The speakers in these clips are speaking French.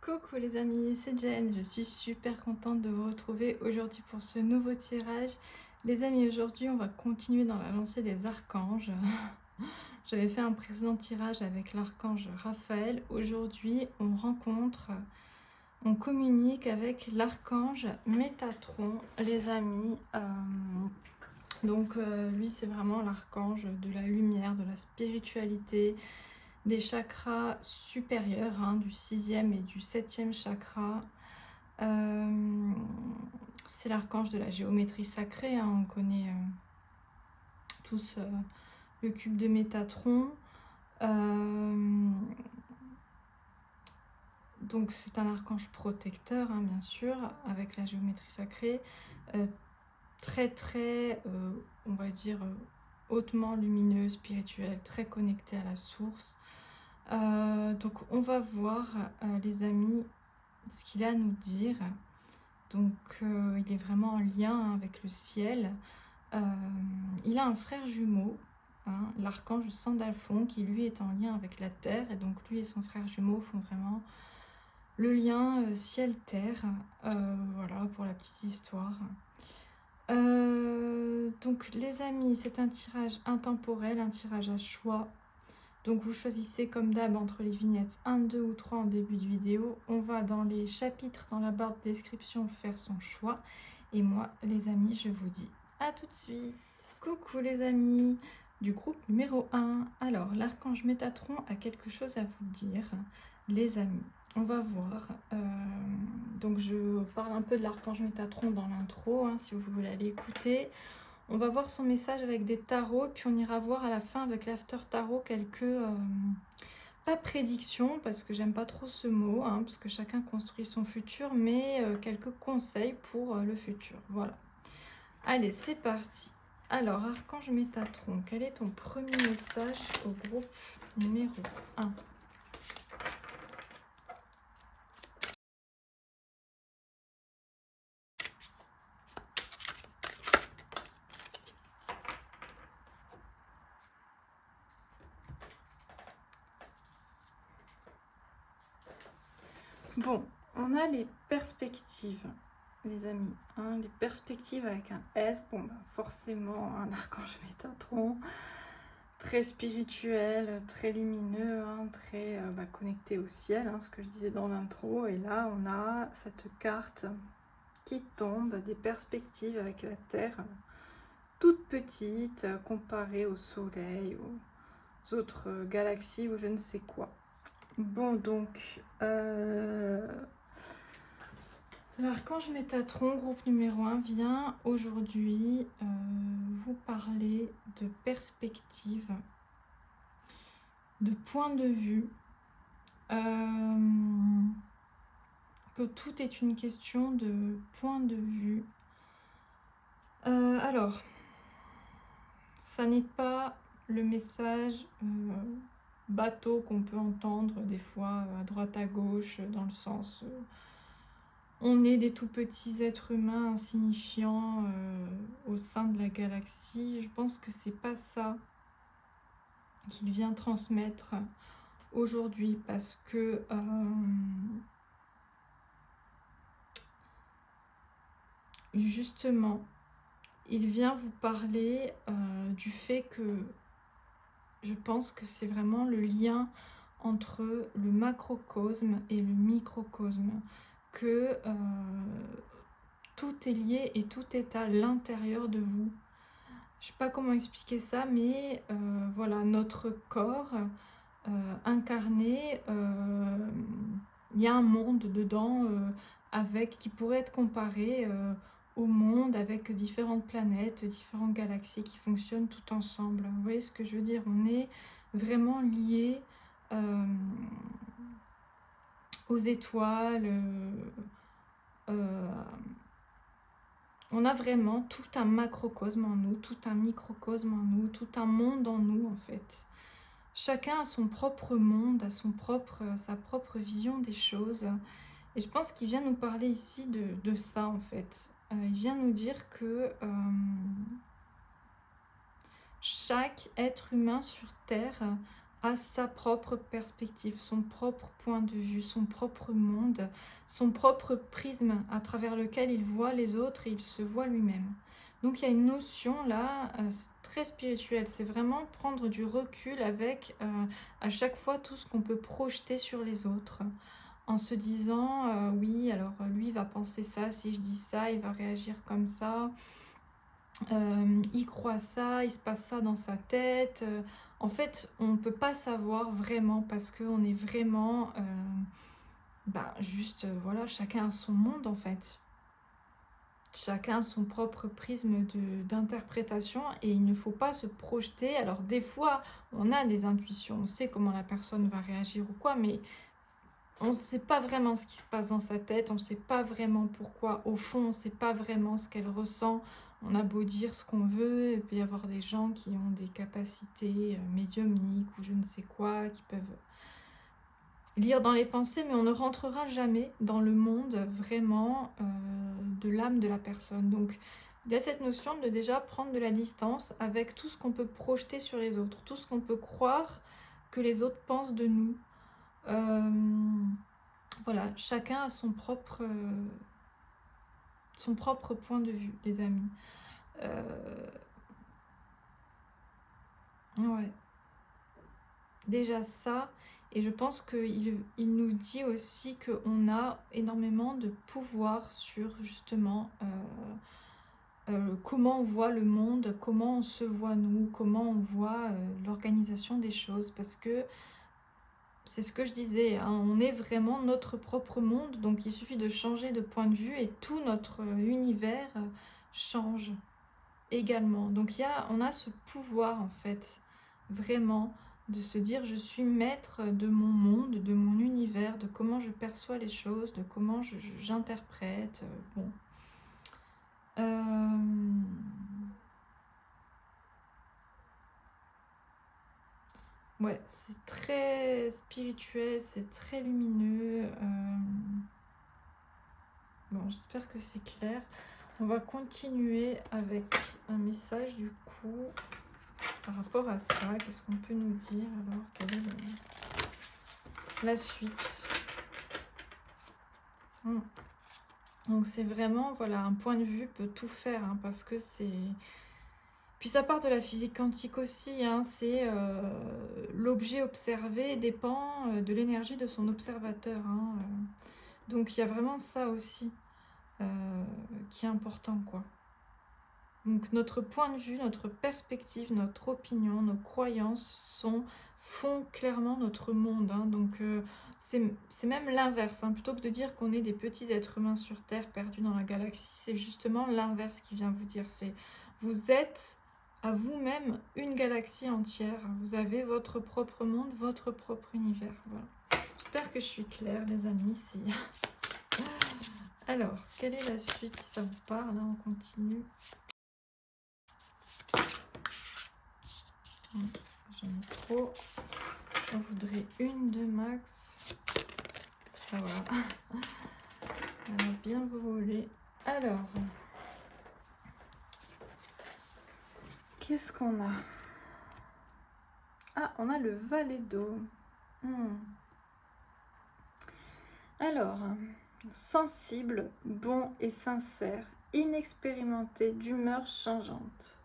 Coucou les amis, c'est Jen, je suis super contente de vous retrouver aujourd'hui pour ce nouveau tirage. Les amis, aujourd'hui on va continuer dans la lancée des archanges. J'avais fait un précédent tirage avec l'archange Raphaël. Aujourd'hui on communique avec l'archange Métatron, les amis. Lui c'est vraiment l'archange de la lumière, de la spiritualité, des chakras supérieurs, du 6e et du 7e chakra. C'est l'archange de la géométrie sacrée, on connaît tous le cube de Métatron. Donc c'est un archange protecteur, bien sûr, avec la géométrie sacrée, très, on va dire, hautement lumineux, spirituel, très connecté à la source. Donc on va voir, les amis, ce qu'il a à nous dire. Donc il est vraiment en lien avec le ciel. Il a un frère jumeau, l'archange Sandalphon, qui lui est en lien avec la terre, et donc lui et son frère jumeau font vraiment le lien ciel-terre. Voilà pour la petite histoire. Donc les amis, c'est un tirage intemporel, un tirage à choix. Donc vous choisissez comme d'hab entre les vignettes 1, 2 ou 3 en début de vidéo. On va dans les chapitres, dans la barre de description, faire son choix. Et moi, les amis, je vous dis à tout de suite. Coucou les amis du groupe numéro 1. Alors, l'archange Métatron a quelque chose à vous dire, les amis. On va voir. Donc je parle un peu de l'archange Métatron dans l'intro, si vous voulez aller écouter. On va voir son message avec des tarots, puis on ira voir à la fin avec l'after tarot quelques, pas prédictions, parce que j'aime pas trop ce mot, parce que chacun construit son futur, mais quelques conseils pour le futur. Voilà. Allez, c'est parti. Alors, archange Métatron, quel est ton premier message au groupe numéro 1 ? Bon, on a les perspectives, les amis. Les perspectives avec un S. Bon, forcément, un archange Métatron, très spirituel, très lumineux, très connecté au ciel, ce que je disais dans l'intro. Et là, on a cette carte qui tombe, des perspectives avec la Terre, toute petite, comparée au Soleil, aux autres galaxies ou je ne sais quoi. Bon, donc, l'archange Métatron, groupe numéro 1, vient aujourd'hui vous parler de perspective, de point de vue, que tout est une question de point de vue. Alors, ça n'est pas le message bateau qu'on peut entendre des fois à droite à gauche, dans le sens on est des tout petits êtres humains insignifiants au sein de la galaxie. Je pense que c'est pas ça qu'il vient transmettre aujourd'hui, parce que justement il vient vous parler du fait que je pense que c'est vraiment le lien entre le macrocosme et le microcosme, que tout est lié et tout est à l'intérieur de vous. Je ne sais pas comment expliquer ça, mais voilà, notre corps incarné, il y a un monde dedans qui pourrait être comparé au monde, avec différentes planètes, différentes galaxies qui fonctionnent tout ensemble. Vous voyez ce que je veux dire? On est vraiment liés aux étoiles. On a vraiment tout un macrocosme en nous, tout un microcosme en nous, tout un monde en nous en fait. Chacun a son propre monde, a sa propre vision des choses. Et je pense qu'il vient nous parler ici de ça en fait. Il vient nous dire que chaque être humain sur Terre a sa propre perspective, son propre point de vue, son propre monde, son propre prisme à travers lequel il voit les autres et il se voit lui-même. Donc il y a une notion là très spirituelle, c'est vraiment prendre du recul avec à chaque fois tout ce qu'on peut projeter sur les autres, en se disant oui, alors lui va penser ça, si je dis ça, il va réagir comme ça, il croit ça, il se passe ça dans sa tête. En fait, on ne peut pas savoir vraiment parce qu'on est vraiment juste, voilà, chacun a son monde en fait. Chacun a son propre prisme d'interprétation et il ne faut pas se projeter. Alors des fois, on a des intuitions, on sait comment la personne va réagir ou quoi, mais on ne sait pas vraiment ce qui se passe dans sa tête, on ne sait pas vraiment pourquoi. Au fond, on ne sait pas vraiment ce qu'elle ressent. On a beau dire ce qu'on veut, il peut y avoir des gens qui ont des capacités médiumniques ou je ne sais quoi, qui peuvent lire dans les pensées, mais on ne rentrera jamais dans le monde vraiment de l'âme de la personne. Donc il y a cette notion de déjà prendre de la distance avec tout ce qu'on peut projeter sur les autres, tout ce qu'on peut croire que les autres pensent de nous. Voilà, chacun a son propre point de vue, les amis. Ouais. Déjà ça, et je pense qu'il nous dit aussi qu'on a énormément de pouvoir sur justement comment on voit le monde, comment on se voit nous, comment on voit l'organisation des choses, parce que c'est ce que je disais, hein, on est vraiment notre propre monde, donc il suffit de changer de point de vue et tout notre univers change également. Donc on a ce pouvoir en fait, vraiment, de se dire je suis maître de mon monde, de mon univers, de comment je perçois les choses, de comment j'interprète. Bon. Ouais, c'est très spirituel, c'est très lumineux. Bon, j'espère que c'est clair. On va continuer avec un message du coup par rapport à ça. Qu'est-ce qu'on peut nous dire alors? Quelle est la suite? Donc c'est vraiment, voilà, un point de vue peut tout faire, hein, parce que c'est... Puis ça part de la physique quantique aussi, hein, c'est l'objet observé dépend de l'énergie de son observateur. Hein, donc il y a vraiment ça aussi qui est important, quoi. Donc notre point de vue, notre perspective, notre opinion, nos croyances font clairement notre monde. Hein. Donc c'est même l'inverse. Hein. Plutôt que de dire qu'on est des petits êtres humains sur Terre perdus dans la galaxie, c'est justement l'inverse qui vient vous dire. C'est vous êtes à vous-même une galaxie entière. Vous avez votre propre monde, votre propre univers. Voilà. J'espère que je suis claire, les amis. Alors, quelle est la suite si ça vous parle? Là, on continue. J'en ai trop. J'en voudrais une de max. Ah voilà. Elle a bien volé. Alors, qu'est-ce qu'on a? Ah, on a le valet d'eau. Alors, sensible, bon et sincère, inexpérimenté, d'humeur changeante.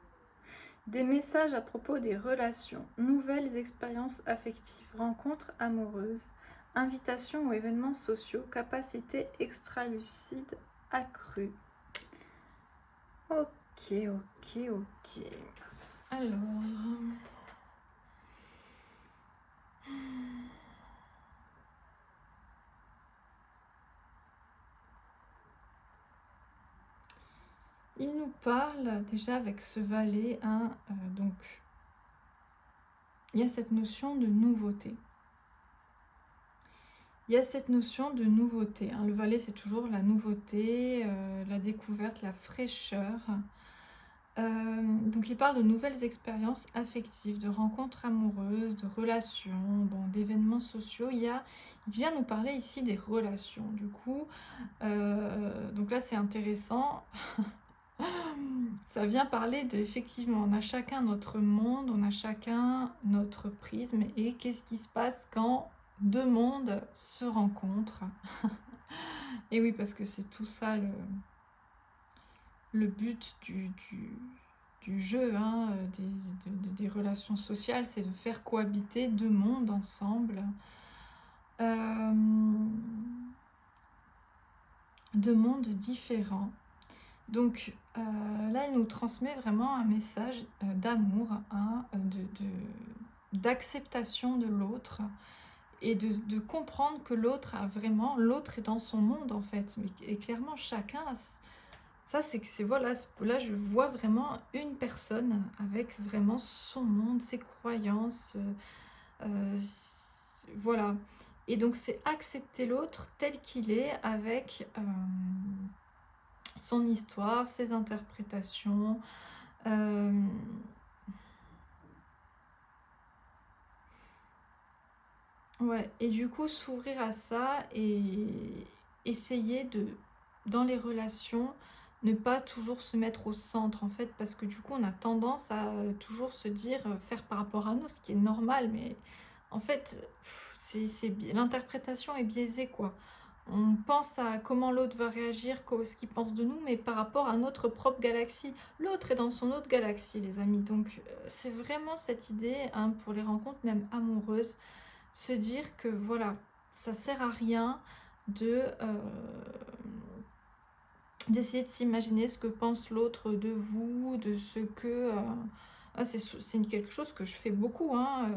Des messages à propos des relations, nouvelles expériences affectives, rencontres amoureuses, invitations ou événements sociaux, capacité extralucide accrue. Ok. Alors... Il nous parle déjà avec ce valet, hein, donc il y a cette notion de nouveauté. Il y a cette notion de nouveauté. Hein. Le valet, c'est toujours la nouveauté, la découverte, la fraîcheur. Donc il parle de nouvelles expériences affectives, de rencontres amoureuses, de relations, bon, d'événements sociaux. Il vient nous parler ici des relations. Du coup, donc là c'est intéressant. Ça vient parler de, effectivement, on a chacun notre monde, on a chacun notre prisme, et qu'est-ce qui se passe quand deux mondes se rencontrent. Et oui, parce que c'est tout ça le but du jeu, hein, des relations sociales, c'est de faire cohabiter deux mondes ensemble. Deux mondes différents. Donc là, il nous transmet vraiment un message d'amour, hein, d'acceptation de l'autre, et de comprendre que l'autre a vraiment, l'autre est dans son monde en fait, et clairement chacun a, ça c'est voilà, là je vois vraiment une personne avec vraiment son monde, ses croyances, voilà. Et donc c'est accepter l'autre tel qu'il est, avec son histoire, ses interprétations. Ouais, et du coup s'ouvrir à ça, et essayer de, dans les relations, ne pas toujours se mettre au centre en fait, parce que du coup on a tendance à toujours se dire, faire par rapport à nous, ce qui est normal, mais en fait l'interprétation est biaisée quoi. On pense à comment l'autre va réagir, ce qu'il pense de nous, mais par rapport à notre propre galaxie. L'autre est dans son autre galaxie, les amis. Donc, c'est vraiment cette idée, hein, pour les rencontres, même amoureuses, se dire que voilà, ça sert à rien d'essayer de s'imaginer ce que pense l'autre de vous, de ce que... c'est quelque chose que je fais beaucoup, hein.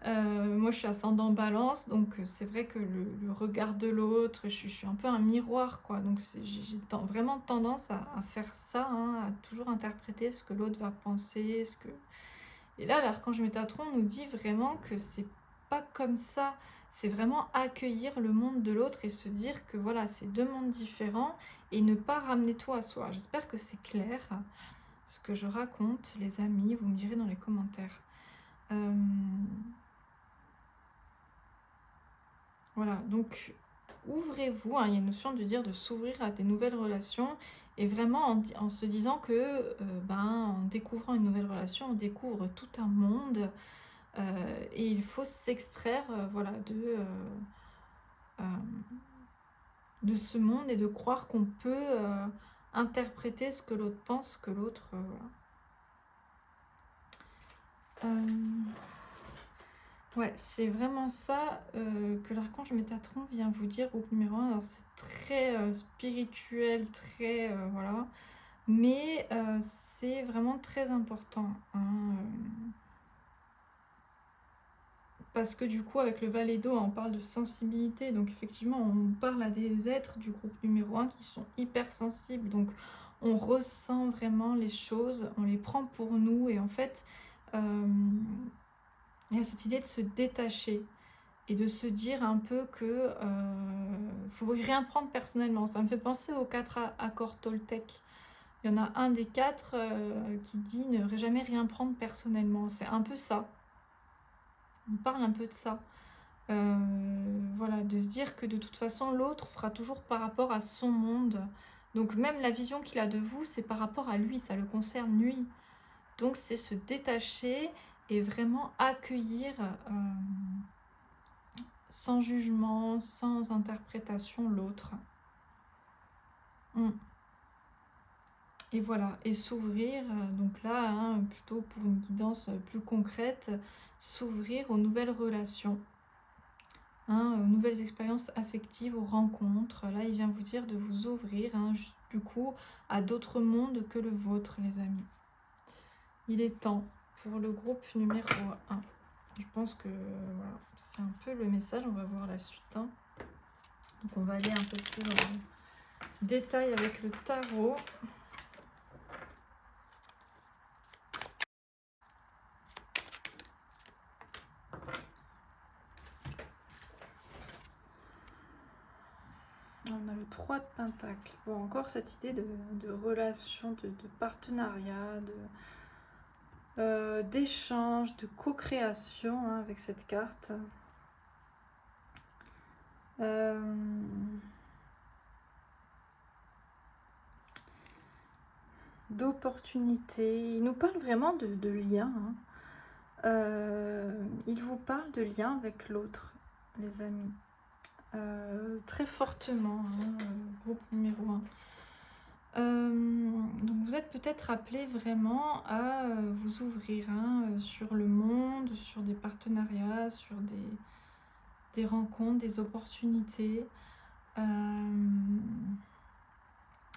Moi je suis ascendant balance, donc c'est vrai que le regard de l'autre, je suis un peu un miroir quoi, donc j'ai vraiment tendance à faire ça, hein, à toujours interpréter ce que l'autre va penser, et là l'archange Métatron nous dit vraiment que c'est pas comme ça, c'est vraiment accueillir le monde de l'autre et se dire que voilà, c'est deux mondes différents, et ne pas ramener tout à soi. J'espère que c'est clair ce que je raconte, les amis, vous me direz dans les commentaires. Voilà, donc ouvrez-vous, hein, il y a une notion de dire de s'ouvrir à des nouvelles relations, et vraiment en se disant que en découvrant une nouvelle relation, on découvre tout un monde, et il faut s'extraire voilà, de ce monde, et de croire qu'on peut interpréter ce que l'autre pense, que l'autre... voilà. Ouais, c'est vraiment ça que l'archange Métatron vient vous dire, groupe numéro 1. Alors c'est très spirituel, très... voilà. Mais c'est vraiment très important, hein, parce que du coup, avec le valet d'eau, on parle de sensibilité. Donc effectivement, on parle à des êtres du groupe numéro 1 qui sont hypersensibles. Donc on ressent vraiment les choses, on les prend pour nous. Et en fait, il y a cette idée de se détacher et de se dire un peu que faut rien prendre personnellement. Ça me fait penser aux 4 accords Toltec. Il y en a un des 4 qui dit ne jamais rien prendre personnellement. C'est un peu ça. On parle un peu de ça. Voilà, de se dire que de toute façon l'autre fera toujours par rapport à son monde. Donc même la vision qu'il a de vous, c'est par rapport à lui, ça le concerne lui. Donc c'est se détacher et vraiment accueillir sans jugement, sans interprétation l'autre. Et voilà, et s'ouvrir, donc là, hein, plutôt pour une guidance plus concrète, s'ouvrir aux nouvelles relations, hein, aux nouvelles expériences affectives, aux rencontres. Là, il vient vous dire de vous ouvrir, hein, du coup, à d'autres mondes que le vôtre, les amis. Il est temps pour le groupe numéro 1. Je pense que voilà, c'est un peu le message. On va voir la suite, hein. Donc, on va aller un peu plus dans le détail avec le tarot. On a le 3 de Pentacles. Bon, encore cette idée de relation, de partenariat, d'échange, de co-création, hein, avec cette carte. d'opportunités. Il nous parle vraiment de lien. Il vous parle de lien avec l'autre, les amis. Très fortement, groupe numéro 1. Donc vous êtes peut-être appelé vraiment à vous ouvrir sur le monde, sur des partenariats, sur des rencontres, des opportunités.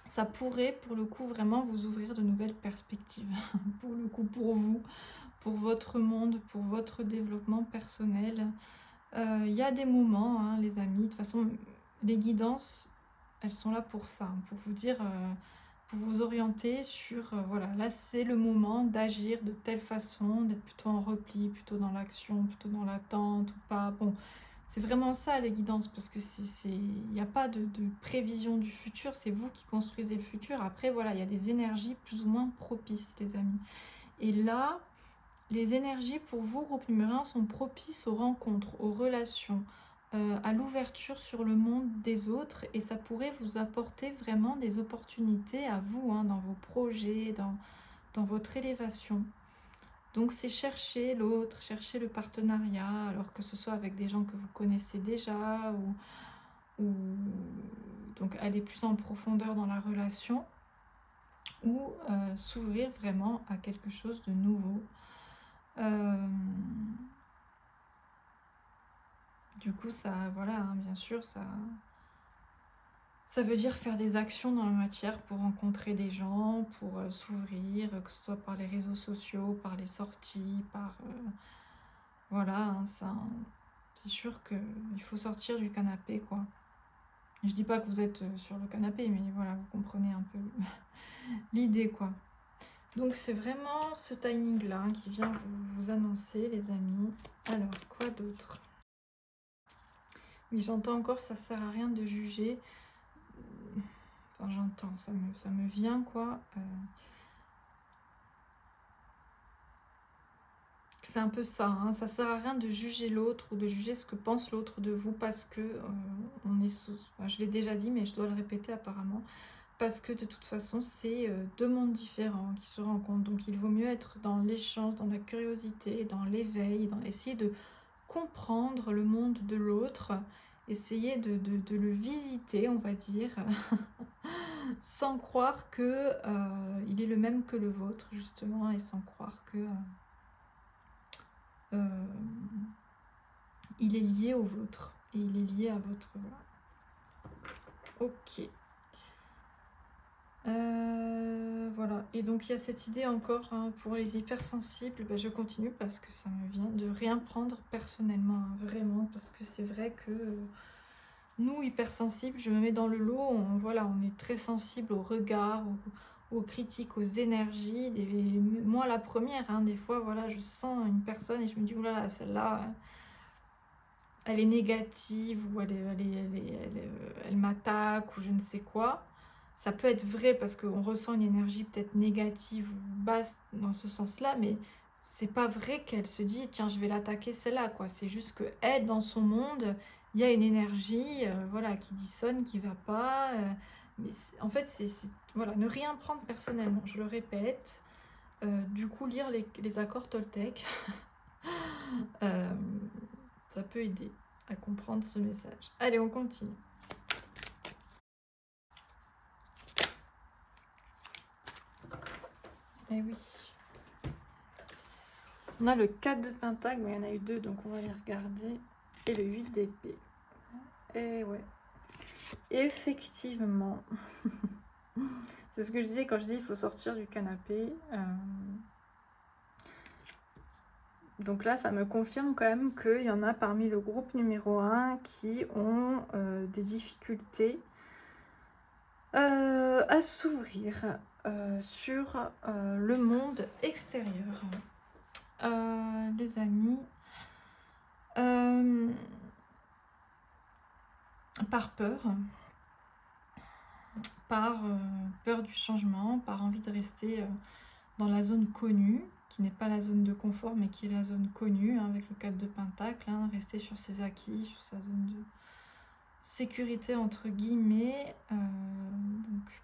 Ça pourrait pour le coup vraiment vous ouvrir de nouvelles perspectives, pour le coup pour vous, pour votre monde, pour votre développement personnel. Il y a des moments, les amis, de toute façon les guidances, elles sont là pour ça, pour vous dire, pour vous orienter sur, voilà, là c'est le moment d'agir de telle façon, d'être plutôt en repli, plutôt dans l'action, plutôt dans l'attente ou pas. Bon, c'est vraiment ça les guidances, parce que il n'y a pas de prévision du futur, c'est vous qui construisez le futur. Après voilà, il y a des énergies plus ou moins propices, les amis. Et là, les énergies pour vous, groupe numéro 1, sont propices aux rencontres, aux relations, à l'ouverture sur le monde des autres, et ça pourrait vous apporter vraiment des opportunités à vous, dans vos projets, dans votre élévation. Donc c'est chercher l'autre, chercher le partenariat, alors que ce soit avec des gens que vous connaissez déjà, ou donc aller plus en profondeur dans la relation, ou s'ouvrir vraiment à quelque chose de nouveau. Du coup, ça, voilà, bien sûr, ça veut dire faire des actions dans la matière pour rencontrer des gens, pour s'ouvrir, que ce soit par les réseaux sociaux, par les sorties, par... voilà, c'est sûr qu'il faut sortir du canapé, quoi. Je dis pas que vous êtes sur le canapé, mais voilà, vous comprenez un peu l'idée, quoi. Donc c'est vraiment ce timing-là qui vient vous annoncer, les amis. Alors, quoi d'autre? Oui, j'entends encore, ça sert à rien de juger. Enfin, j'entends, ça me vient, quoi. C'est un peu ça, ça sert à rien de juger l'autre ou de juger ce que pense l'autre de vous, parce que on est sous... Enfin, je l'ai déjà dit, mais je dois le répéter apparemment. Parce que de toute façon, c'est deux mondes différents qui se rencontrent. Donc il vaut mieux être dans l'échange, dans la curiosité, dans l'éveil, dans essayer de comprendre le monde de l'autre, essayer de le visiter, on va dire, sans croire que il est le même que le vôtre, justement, et sans croire que il est lié au vôtre, et il est lié à votre... Ok. Voilà, et donc il y a cette idée encore, pour les hypersensibles, je continue parce que ça me vient de rien prendre personnellement, vraiment, parce que c'est vrai que nous, hypersensibles, je me mets dans le lot, voilà, on est très sensible aux regards, aux critiques, aux énergies, et moi la première, des fois, voilà, je sens une personne et je me dis, oulala, celle-là, elle est négative, ou elle m'attaque, ou je ne sais quoi. Ça peut être vrai parce qu'on ressent une énergie peut-être négative ou basse dans ce sens-là, mais c'est pas vrai qu'elle se dit tiens, je vais l'attaquer celle-là, quoi. C'est juste que elle, dans son monde, il y a une énergie, voilà, qui dissonne, qui va pas. Mais en fait, voilà, ne rien prendre personnellement. Je le répète. Du coup, lire les accords Toltec, ça peut aider à comprendre ce message. Allez, on continue. Eh oui. On a le 4 de Pentacle, mais il y en a eu deux, donc on va les regarder. Et le 8 d'épée. Et ouais. Effectivement. C'est ce que je disais quand je dis il faut sortir du canapé. Donc là, ça me confirme quand même qu'il y en a parmi le groupe numéro 1 qui ont des difficultés à s'ouvrir sur le monde extérieur. Les amis, par peur du changement, par envie de rester dans la zone connue, qui n'est pas la zone de confort, mais qui est la zone connue, avec le 4 de Pentacle, rester sur ses acquis, sur sa zone de sécurité, entre guillemets. Donc,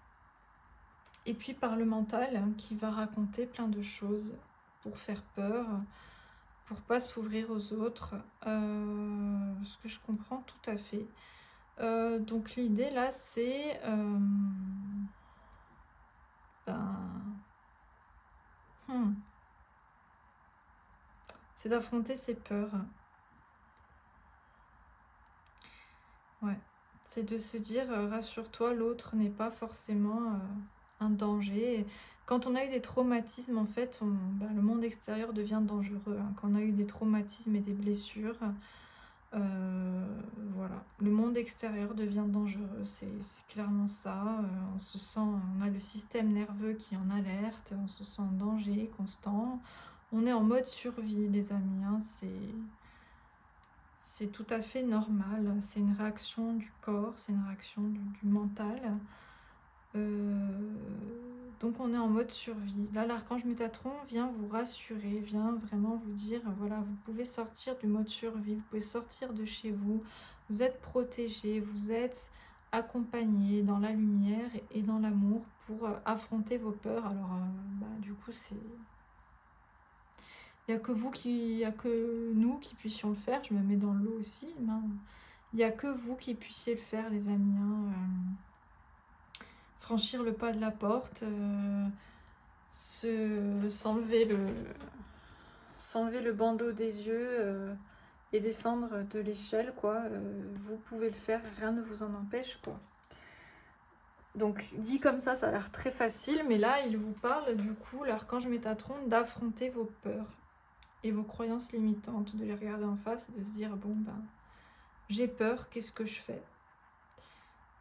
Et puis par le mental qui va raconter plein de choses pour faire peur, pour pas s'ouvrir aux autres, ce que je comprends tout à fait. Donc l'idée là c'est hmm, c'est d'affronter ses peurs. Ouais, c'est de se dire rassure-toi, l'autre n'est pas forcément un danger. Quand on a eu des traumatismes, en fait, le monde extérieur devient dangereux, hein. Quand on a eu des traumatismes et des blessures, voilà, le monde extérieur devient dangereux, c'est clairement ça. On se sent, on a le système nerveux qui est en alerte, on se sent en danger constant. On est en mode survie, les amis, hein, c'est tout à fait normal. C'est une réaction du corps, c'est une réaction du mental. Donc on est en mode survie. Là, l'archange Métatron vient vous rassurer, vient vraiment vous dire, voilà, vous pouvez sortir du mode survie, vous pouvez sortir de chez vous, vous êtes protégé, vous êtes accompagné dans la lumière et dans l'amour pour affronter vos peurs. Alors, du coup, c'est... Il n'y a que vous il y a que nous qui puissions le faire. Je me mets dans l'eau aussi. Il n'y a que vous qui puissiez le faire, les amis, hein. Franchir le pas de la porte, s'enlever le bandeau des yeux et descendre de l'échelle, quoi. Vous pouvez le faire, rien ne vous en empêche, quoi. Donc dit comme ça a l'air très facile, mais là il vous parle du coup, l'archange Métatron, d'affronter vos peurs et vos croyances limitantes, de les regarder en face et de se dire bon j'ai peur, qu'est-ce que je fais?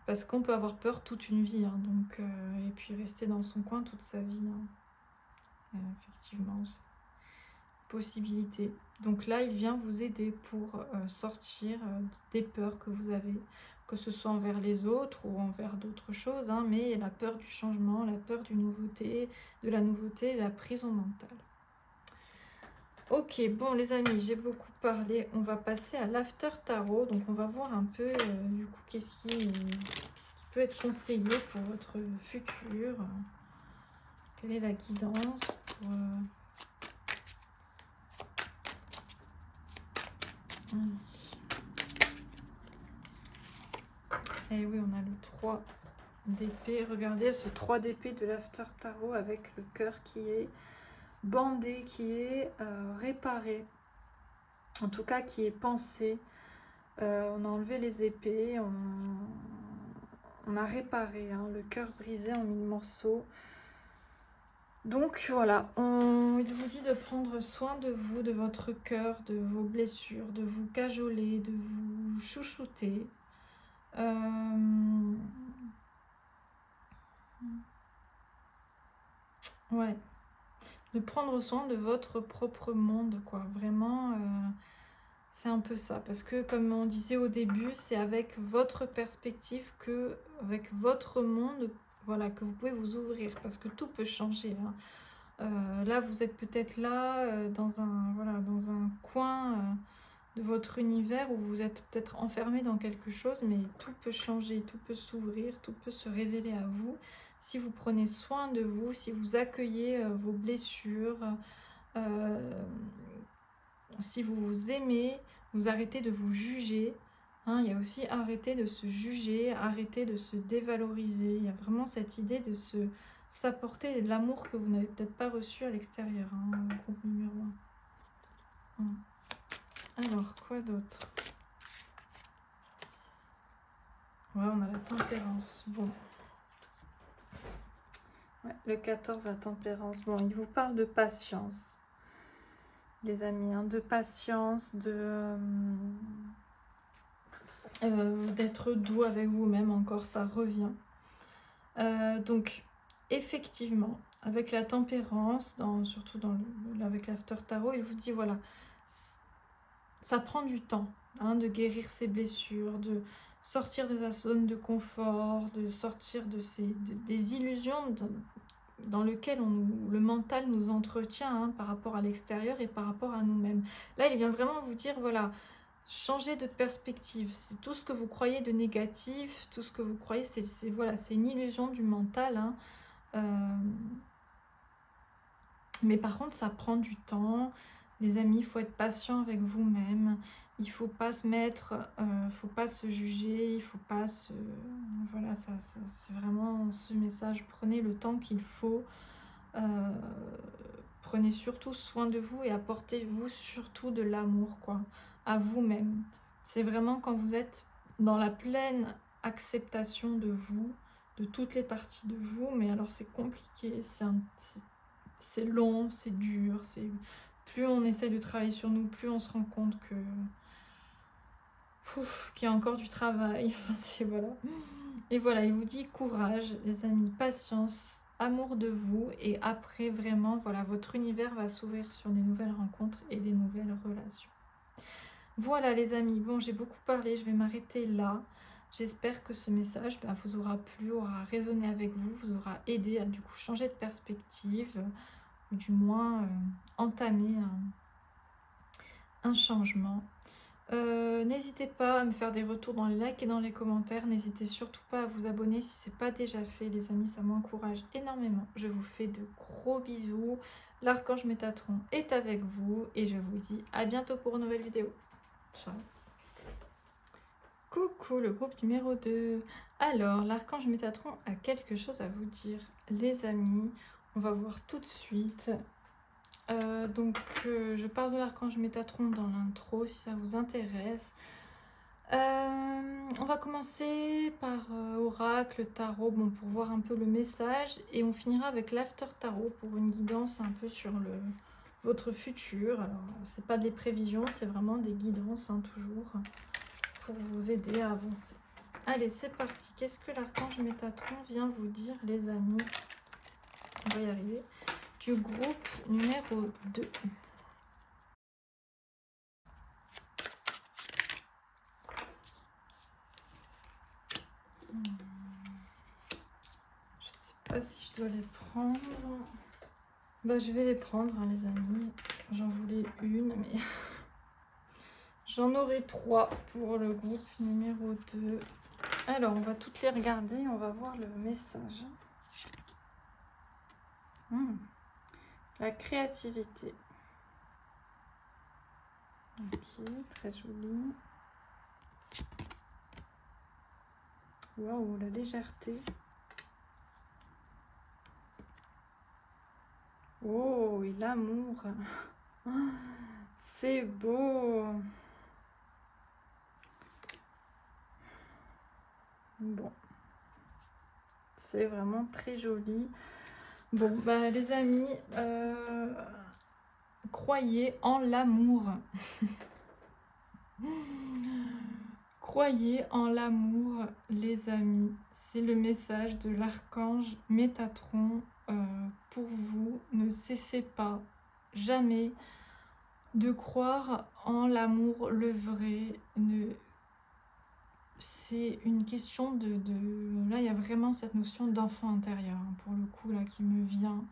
Parce qu'on peut avoir peur toute une vie, hein, donc, et puis rester dans son coin toute sa vie, hein. Effectivement, c'est une possibilité. Donc là, il vient vous aider pour sortir des peurs que vous avez, que ce soit envers les autres ou envers d'autres choses, hein, mais la peur du changement, la peur de la nouveauté, la prison mentale. Ok, bon les amis, j'ai beaucoup parlé, on va passer à l'after tarot, donc on va voir un peu du coup qu'est-ce qui peut être conseillé pour votre futur, quelle est la guidance pour... Et oui, on a le 3 d'épée, regardez ce 3 d'épée de l'after tarot avec le cœur qui est bandé, qui est réparé, en tout cas qui est pensé. On a enlevé les épées, on a réparé, hein, le cœur brisé en 1000 morceaux. Donc voilà, il vous dit de prendre soin de vous, de votre cœur, de vos blessures, de vous cajoler, de vous chouchouter. Ouais, de prendre soin de votre propre monde, quoi. Vraiment, c'est un peu ça. Parce que comme on disait au début, c'est avec votre perspective, avec votre monde, voilà, que vous pouvez vous ouvrir. Parce que tout peut changer, hein. Là, vous êtes peut-être là, dans un coin de votre univers où vous êtes peut-être enfermé dans quelque chose, mais tout peut changer, tout peut s'ouvrir, tout peut se révéler à vous. Si vous prenez soin de vous, si vous accueillez vos blessures, si vous vous aimez, vous arrêtez de vous juger. Hein, il y a aussi arrêter de se juger, arrêter de se dévaloriser. Il y a vraiment cette idée de s'apporter de l'amour que vous n'avez peut-être pas reçu à l'extérieur, hein, groupe numéro 1. Alors, quoi d'autre? Ouais, on a la tempérance. Bon. Ouais, le 14, la tempérance. Bon, il vous parle de patience, les amis, hein, de patience, d'être doux avec vous-même, encore, ça revient. Donc, effectivement, avec la tempérance, surtout avec l'after tarot, il vous dit, voilà, ça prend du temps, hein, de guérir ses blessures, de sortir de sa zone de confort, de sortir des illusions dans lesquelles le mental nous entretient, hein, par rapport à l'extérieur et par rapport à nous-mêmes. Là, il vient vraiment vous dire, voilà, changez de perspective. C'est tout ce que vous croyez de négatif, tout ce que vous croyez, voilà, c'est une illusion du mental, hein. Mais par contre, ça prend du temps. Les amis, il faut être patient avec vous-même. Il faut pas se mettre, faut pas se juger, il faut pas se... Voilà, c'est vraiment ce message. Prenez le temps qu'il faut. Prenez surtout soin de vous et apportez-vous surtout de l'amour, quoi, à vous-même. C'est vraiment quand vous êtes dans la pleine acceptation de vous, de toutes les parties de vous, mais alors c'est compliqué, c'est long, c'est dur, plus on essaie de travailler sur nous, plus on se rend compte que qu'il y a encore du travail. Voilà. Et voilà, il vous dit courage, les amis, patience, amour de vous, et après vraiment, voilà, votre univers va s'ouvrir sur des nouvelles rencontres et des nouvelles relations. Voilà les amis, bon, j'ai beaucoup parlé, je vais m'arrêter là. J'espère que ce message vous aura plu, aura résonné avec vous, vous aura aidé à du coup changer de perspective, ou du moins entamer un changement. N'hésitez pas à me faire des retours dans les likes et dans les commentaires. N'hésitez surtout pas à vous abonner si ce n'est pas déjà fait, les amis, ça m'encourage énormément. Je vous fais de gros bisous. L'archange Métatron est avec vous et je vous dis à bientôt pour une nouvelle vidéo. Ciao. Coucou le groupe numéro 2. Alors, l'archange Métatron a quelque chose à vous dire. Les amis, on va voir tout de suite. Je parle de l'archange Métatron dans l'intro si ça vous intéresse. On va commencer par oracle, tarot, bon, pour voir un peu le message, et on finira avec l'after tarot pour une guidance un peu sur votre futur. Alors c'est pas des prévisions, c'est vraiment des guidances, hein, toujours pour vous aider à avancer. Allez, c'est parti. Qu'est-ce que l'archange Métatron vient vous dire, les amis? On va y arriver. Du groupe numéro 2. Je sais pas si je dois les prendre. Je vais les prendre, hein, les amis. J'en voulais une, mais j'en aurai 3 pour le groupe numéro 2. Alors, on va toutes les regarder. On va voir le message. La créativité. Ok, très joli. Waouh, la légèreté. Oh, et l'amour. C'est beau. Bon. C'est vraiment très joli. Bon, les amis, croyez en l'amour. Croyez en l'amour, les amis. C'est le message de l'archange Métatron pour vous. Ne cessez pas, jamais, de croire en l'amour, le vrai. C'est une question de... Là, il y a vraiment cette notion d'enfant intérieur, hein, pour le coup, là, qui me vient.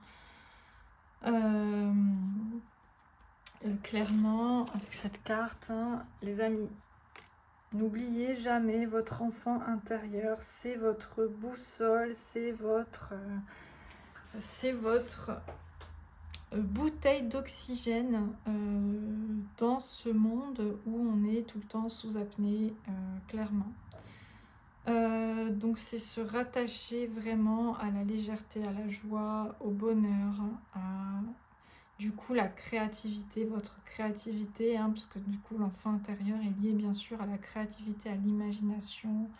Clairement, avec cette carte, hein, les amis, n'oubliez jamais votre enfant intérieur, c'est votre boussole, c'est votre bouteille d'oxygène dans ce monde où on est tout le temps sous apnée, clairement. Donc c'est se rattacher vraiment à la légèreté, à la joie, au bonheur, à du coup la créativité, votre créativité, hein, parce que du coup l'enfant intérieur est lié bien sûr à la créativité, à l'imagination.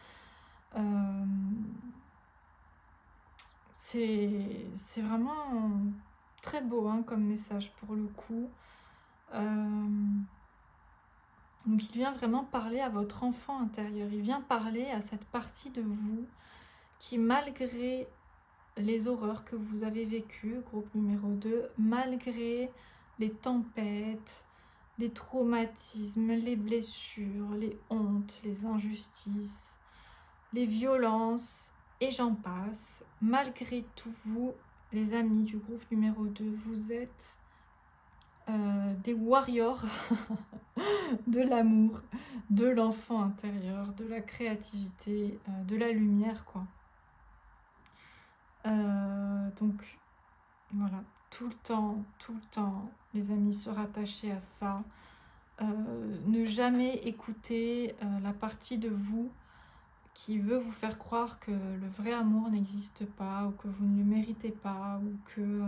C'est vraiment très beau, hein, comme message pour le coup. Donc il vient vraiment parler à votre enfant intérieur, il vient parler à cette partie de vous qui, malgré les horreurs que vous avez vécues, groupe numéro 2, malgré les tempêtes, les traumatismes, les blessures, les hontes, les injustices, les violences, et j'en passe, malgré tout, vous, les amis du groupe numéro 2, vous êtes des warriors de l'amour, de l'enfant intérieur, de la créativité, de la lumière, quoi. Donc voilà, tout le temps, les amis, se rattacher à ça. Ne jamais écouter la partie de vous qui veut vous faire croire que le vrai amour n'existe pas, ou que vous ne le méritez pas, ou que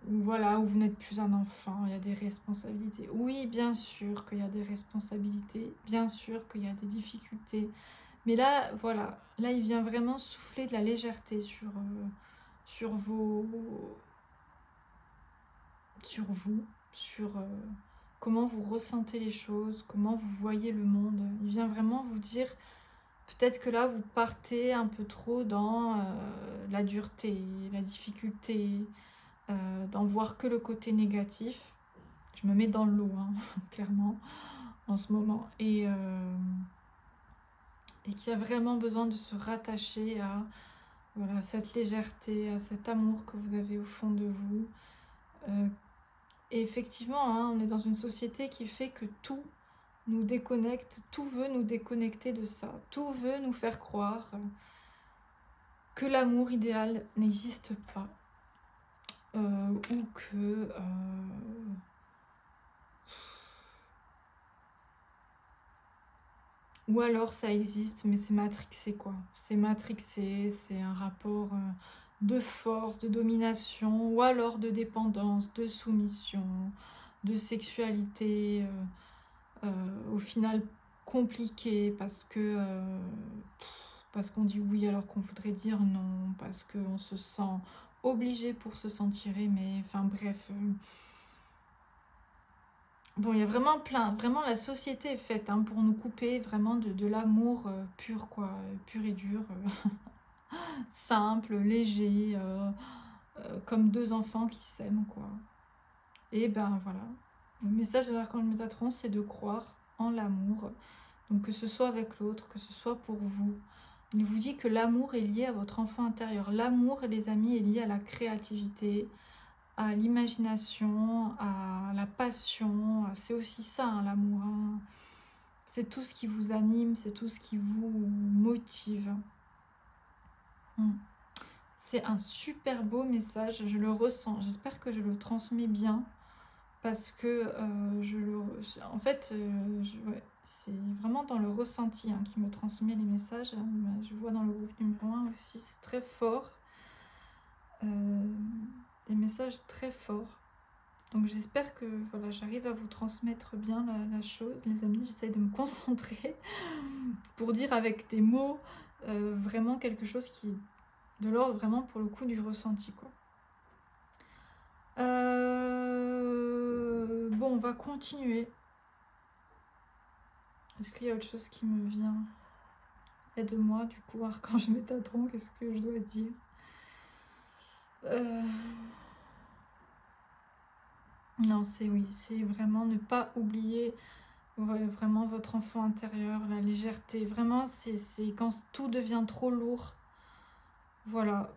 ou voilà, où vous n'êtes plus un enfant, il y a des responsabilités. Oui, bien sûr qu'il y a des responsabilités, bien sûr qu'il y a des difficultés. Mais là, voilà, là, il vient vraiment souffler de la légèreté sur vous, sur comment vous ressentez les choses, comment vous voyez le monde. Il vient vraiment vous dire, peut-être que là, vous partez un peu trop dans la dureté, la difficulté, d'en voir que le côté négatif. Je me mets dans le lot, hein, clairement, en ce moment. Et qui a vraiment besoin de se rattacher à voilà, cette légèreté, à cet amour que vous avez au fond de vous. Et effectivement, hein, on est dans une société qui fait que tout nous déconnecte, tout veut nous déconnecter de ça, tout veut nous faire croire que l'amour idéal n'existe pas, ou que ou alors ça existe, mais c'est matrixé quoi. C'est matrixé, c'est un rapport de force, de domination, ou alors de dépendance, de soumission, de sexualité, au final compliqué parce qu'on dit oui alors qu'on voudrait dire non, parce qu'on se sent obligé pour se sentir aimé, enfin bref. Bon, il y a vraiment plein, vraiment la société est faite hein, pour nous couper vraiment de l'amour pur, quoi, pur et dur, simple, léger, comme deux enfants qui s'aiment, quoi. Et ben voilà, le message de l'archange Métatron, c'est de croire en l'amour, donc que ce soit avec l'autre, que ce soit pour vous. Il vous dit que l'amour est lié à votre enfant intérieur. L'amour, les amis, est lié à la créativité, à l'imagination, à la passion. C'est aussi ça, hein, l'amour. Hein. C'est tout ce qui vous anime, c'est tout ce qui vous motive. C'est un super beau message, je le ressens. J'espère que je le transmets bien. Parce que en fait, ouais, c'est vraiment dans le ressenti hein, qui me transmet les messages. Je vois dans le groupe numéro 1 aussi, c'est très fort. Des messages très forts. Donc j'espère que voilà, j'arrive à vous transmettre bien la chose. Les amis, j'essaye de me concentrer pour dire avec des mots vraiment quelque chose qui de l'ordre vraiment pour le coup du ressenti quoi. Bon, on va continuer. Est-ce qu'il y a autre chose qui me vient? Aide-moi, du coup, archange Métatron, qu'est-ce que je dois dire? Non, c'est oui, c'est vraiment ne pas oublier vraiment votre enfant intérieur, la légèreté. Vraiment, c'est quand tout devient trop lourd. Voilà.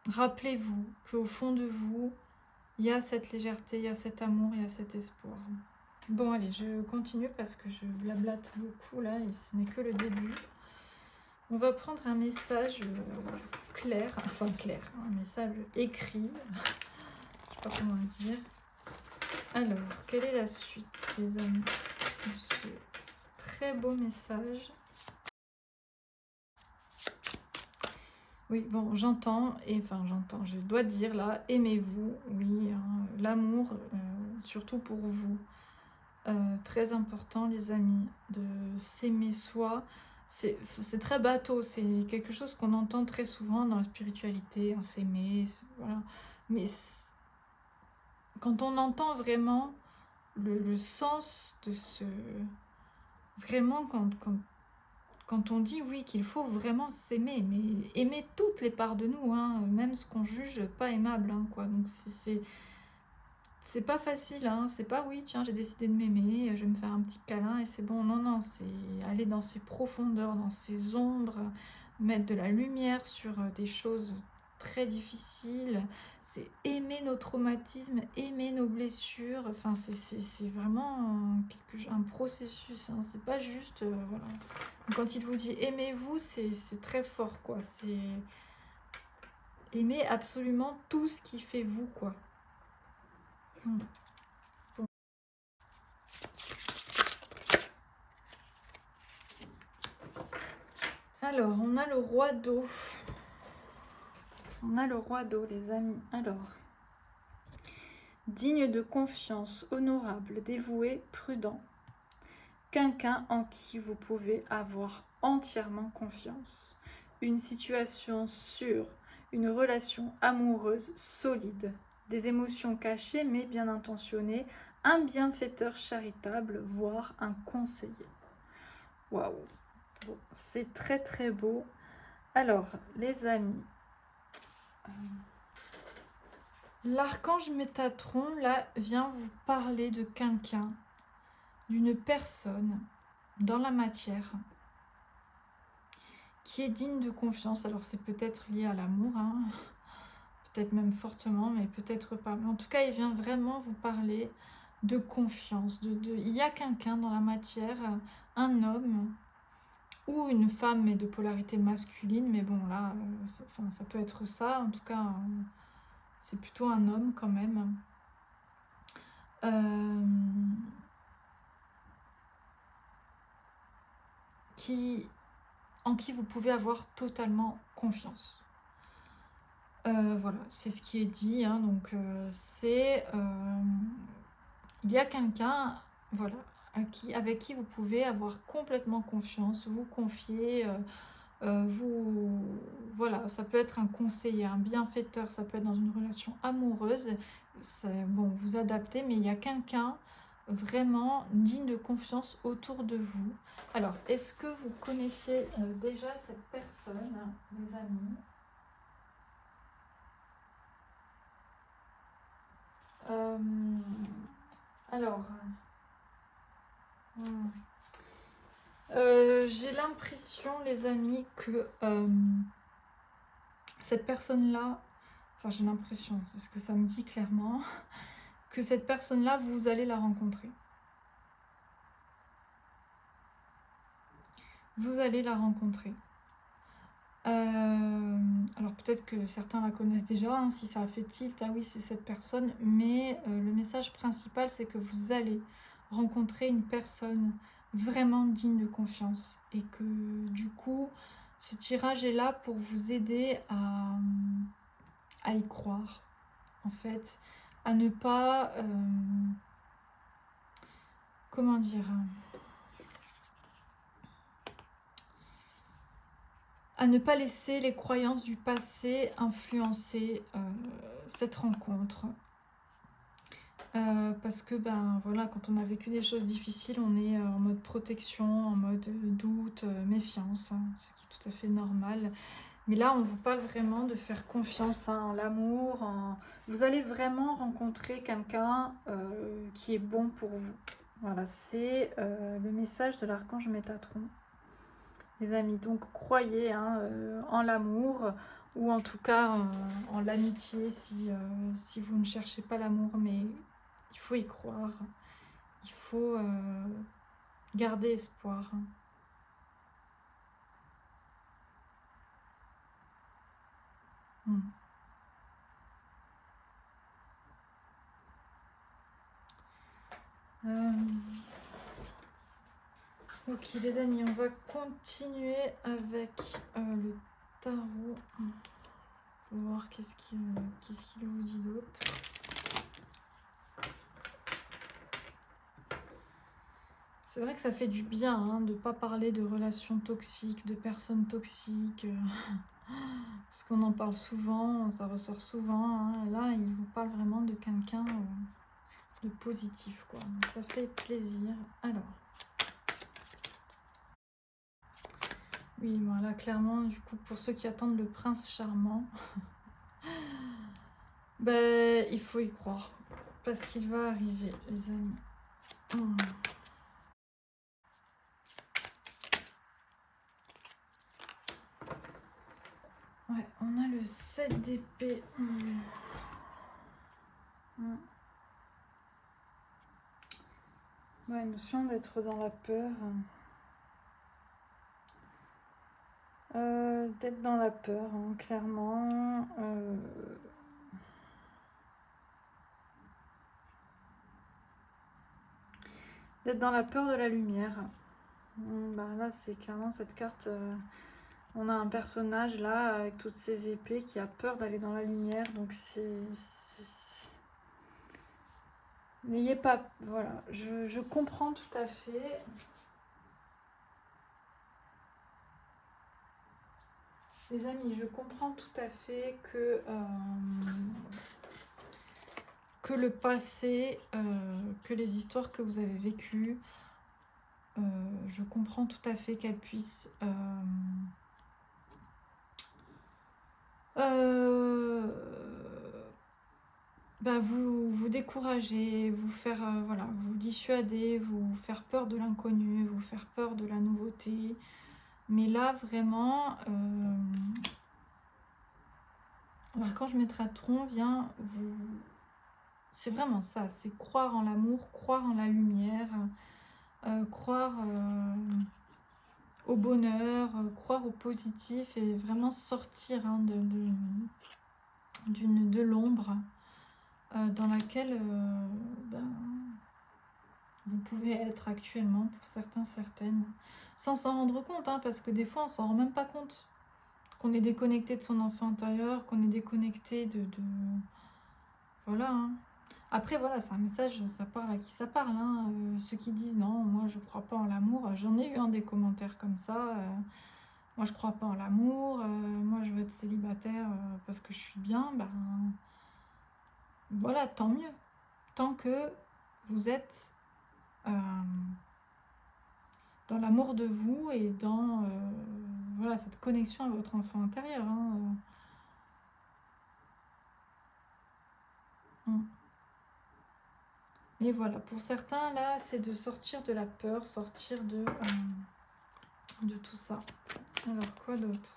Rappelez-vous qu'au fond de vous, il y a cette légèreté, il y a cet amour, il y a cet espoir. Bon, allez, je continue parce que je blablate beaucoup là et ce n'est que le début. On va prendre un message clair, un message écrit, je sais pas comment le dire. Alors, quelle est la suite, les amis, de ce très beau message? Oui, bon, j'entends, je dois dire là, aimez-vous, oui, hein, l'amour, surtout pour vous. Très important, les amis, de s'aimer soi. C'est très bateau, c'est quelque chose qu'on entend très souvent dans la spiritualité, hein, s'aimer, voilà. Mais quand on entend vraiment le sens de ce... Vraiment, quand on dit oui, qu'il faut vraiment s'aimer, mais aimer toutes les parts de nous, hein, même ce qu'on juge pas aimable, hein, quoi. Donc c'est pas facile, hein. C'est pas oui, tiens, j'ai décidé de m'aimer, je vais me faire un petit câlin et c'est bon. Non, non, c'est aller dans ses profondeurs, dans ses ombres, mettre de la lumière sur des choses très difficiles. c'est aimer nos traumatismes, aimer nos blessures. Enfin, c'est vraiment un processus. Hein. C'est pas juste... voilà. Quand il vous dit aimez-vous, c'est très fort, quoi. C'est aimer absolument tout ce qui fait vous, quoi. Bon. Alors, on a le roi d'eau. On a le roi d'eau, les amis. Alors, digne de confiance, honorable, dévoué, prudent. Quelqu'un en qui vous pouvez avoir entièrement confiance. Une situation sûre, une relation amoureuse solide. Des émotions cachées mais bien intentionnées. Un bienfaiteur charitable, voire un conseiller. Waouh! Bon, c'est très très beau. Alors, les amis, l'archange Métatron, là, vient vous parler de quelqu'un, d'une personne dans la matière qui est digne de confiance. Alors, c'est peut-être lié à l'amour, hein, peut-être même fortement, mais peut-être pas. Mais en tout cas, il vient vraiment vous parler de confiance. Il y a quelqu'un dans la matière, un homme ou une femme, mais de polarité masculine. Mais bon, là, ça peut être ça. En tout cas, c'est plutôt un homme quand même. En qui vous pouvez avoir totalement confiance. Voilà, c'est ce qui est dit. Hein, donc, il y a quelqu'un, voilà, avec qui vous pouvez avoir complètement confiance, vous confier, voilà, ça peut être un conseiller, un bienfaiteur, ça peut être dans une relation amoureuse. Bon, vous adaptez, mais il y a quelqu'un vraiment digne de confiance autour de vous. Alors, est-ce que vous connaissez déjà cette personne, les amis? Alors, j'ai l'impression, les amis, que cette personne-là, enfin j'ai l'impression, c'est ce que ça me dit clairement, que cette personne-là, vous allez la rencontrer. Vous allez la rencontrer. Alors peut-être que certains la connaissent déjà, hein, si ça a fait tilt, ah oui c'est cette personne, mais le message principal c'est que vous allez rencontrer une personne vraiment digne de confiance et que du coup ce tirage est là pour vous aider à y croire en fait, à ne pas comment dire, à ne pas laisser les croyances du passé influencer cette rencontre. Parce que ben voilà, quand on a vécu des choses difficiles, on est en mode protection, en mode doute, méfiance, hein, ce qui est tout à fait normal. Mais là, on vous parle vraiment de faire confiance hein, en l'amour. Vous allez vraiment rencontrer quelqu'un qui est bon pour vous. Voilà, c'est le message de l'archange Métatron. Les amis, donc croyez hein, en l'amour ou en tout cas en l'amitié si vous ne cherchez pas l'amour, mais il faut y croire, il faut garder espoir. Ok les amis, on va continuer avec le tarot. On va voir qu'est-ce qu'il vous dit d'autre. C'est vrai que ça fait du bien hein, de ne pas parler de relations toxiques, de personnes toxiques. Parce qu'on en parle souvent, ça ressort souvent. Hein. Là, il vous parle vraiment de quelqu'un de positif, quoi. Donc, ça fait plaisir. Alors. Oui, voilà, clairement, du coup, pour ceux qui attendent le prince charmant, ben, il faut y croire. Parce qu'il va arriver, les amis. Ouais, on a le 7 d'épée. Ouais, notion d'être dans la peur. D'être dans la peur, hein, clairement. D'être dans la peur de la lumière. Ben là, c'est clairement cette carte. On a un personnage là, avec toutes ses épées, qui a peur d'aller dans la lumière. Donc n'ayez pas... Voilà, je comprends tout à fait. Les amis, je comprends tout à fait que le passé, que les histoires que vous avez vécues, je comprends tout à fait qu'elles puissent vous décourager, vous faire, voilà, vous dissuader, vous faire peur de l'inconnu, vous faire peur de la nouveauté. Mais là, vraiment, l'archange Métatron vient vous... C'est vraiment ça, c'est croire en l'amour, croire en la lumière, croire au bonheur, croire au positif et vraiment sortir hein, de l'ombre dans laquelle vous pouvez être actuellement pour certains, certaines, sans s'en rendre compte, hein, parce que des fois on s'en rend même pas compte qu'on est déconnecté de son enfant intérieur, qu'on est déconnecté de... Voilà, hein. Après, voilà, c'est un message, ça parle à qui ça parle. Hein. Ceux qui disent non, moi je crois pas en l'amour, j'en ai eu des commentaires comme ça. Moi je crois pas en l'amour, moi je veux être célibataire parce que je suis bien. Ben voilà, tant mieux. Tant que vous êtes dans l'amour de vous et dans voilà, cette connexion à votre enfant intérieur. Hein. Et voilà, pour certains, là, c'est de sortir de la peur, sortir de tout ça. Alors, quoi d'autre?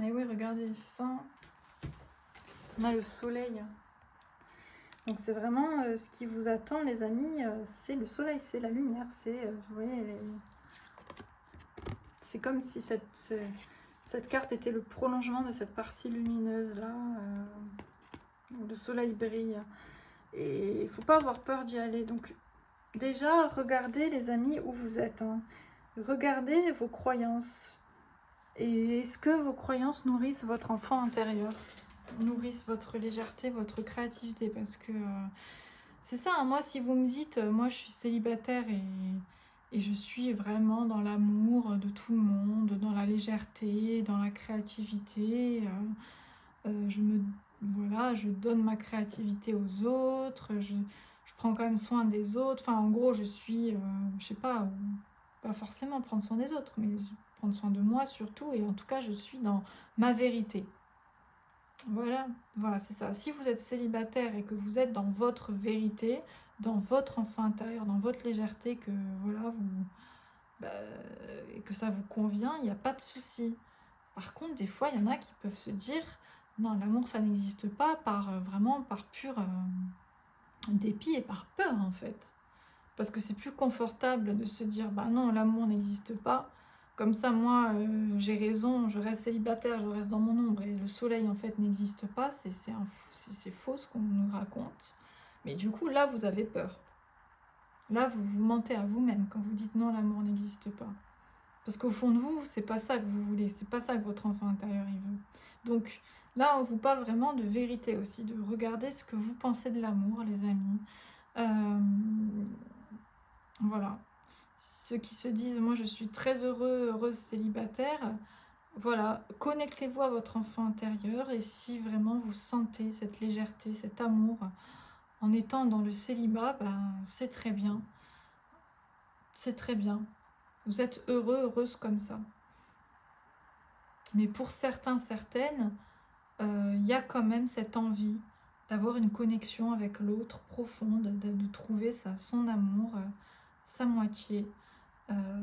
Et oui, regardez, c'est ça. On a le soleil. Donc, c'est vraiment ce qui vous attend, les amis. C'est le soleil, c'est la lumière. C'est, vous voyez, c'est comme si cette carte était le prolongement de cette partie lumineuse-là. Où le soleil brille. Et il ne faut pas avoir peur d'y aller. Donc, déjà, regardez, les amis, où vous êtes. Hein. Regardez vos croyances. Et est-ce que vos croyances nourrissent votre enfant intérieur? Nourrissent votre légèreté, votre créativité? Parce que c'est ça, hein, moi, si vous me dites, moi, je suis célibataire et je suis vraiment dans l'amour de tout le monde, dans la légèreté, dans la créativité, voilà, je donne ma créativité aux autres, je prends quand même soin des autres. Enfin, en gros, je suis, je sais pas forcément prendre soin des autres, mais prendre soin de moi surtout. Et en tout cas, je suis dans ma vérité. Voilà, voilà, c'est ça. Si vous êtes célibataire et que vous êtes dans votre vérité, dans votre enfant intérieur, dans votre légèreté, que voilà, et que ça vous convient, il n'y a pas de souci. Par contre, des fois, il y en a qui peuvent se dire non, l'amour, ça n'existe pas, vraiment par pur dépit et par peur, en fait. Parce que c'est plus confortable de se dire bah non, l'amour n'existe pas. Comme ça, moi, j'ai raison, je reste célibataire, je reste dans mon ombre et le soleil, en fait, n'existe pas. C'est faux ce qu'on nous raconte. Mais du coup, là, vous avez peur. Là, vous vous mentez à vous-même quand vous dites non, l'amour n'existe pas. Parce qu'au fond de vous, c'est pas ça que vous voulez, c'est pas ça que votre enfant intérieur il veut. Donc là, on vous parle vraiment de vérité aussi, de regarder ce que vous pensez de l'amour, les amis. Voilà. Ceux qui se disent, moi je suis très heureuse célibataire, voilà, connectez-vous à votre enfant intérieur et si vraiment vous sentez cette légèreté, cet amour en étant dans le célibat, ben, c'est très bien. C'est très bien. Vous êtes heureux, heureuse comme ça. Mais pour certains, certaines, y a quand même cette envie d'avoir une connexion avec l'autre profonde, de trouver son amour, sa moitié.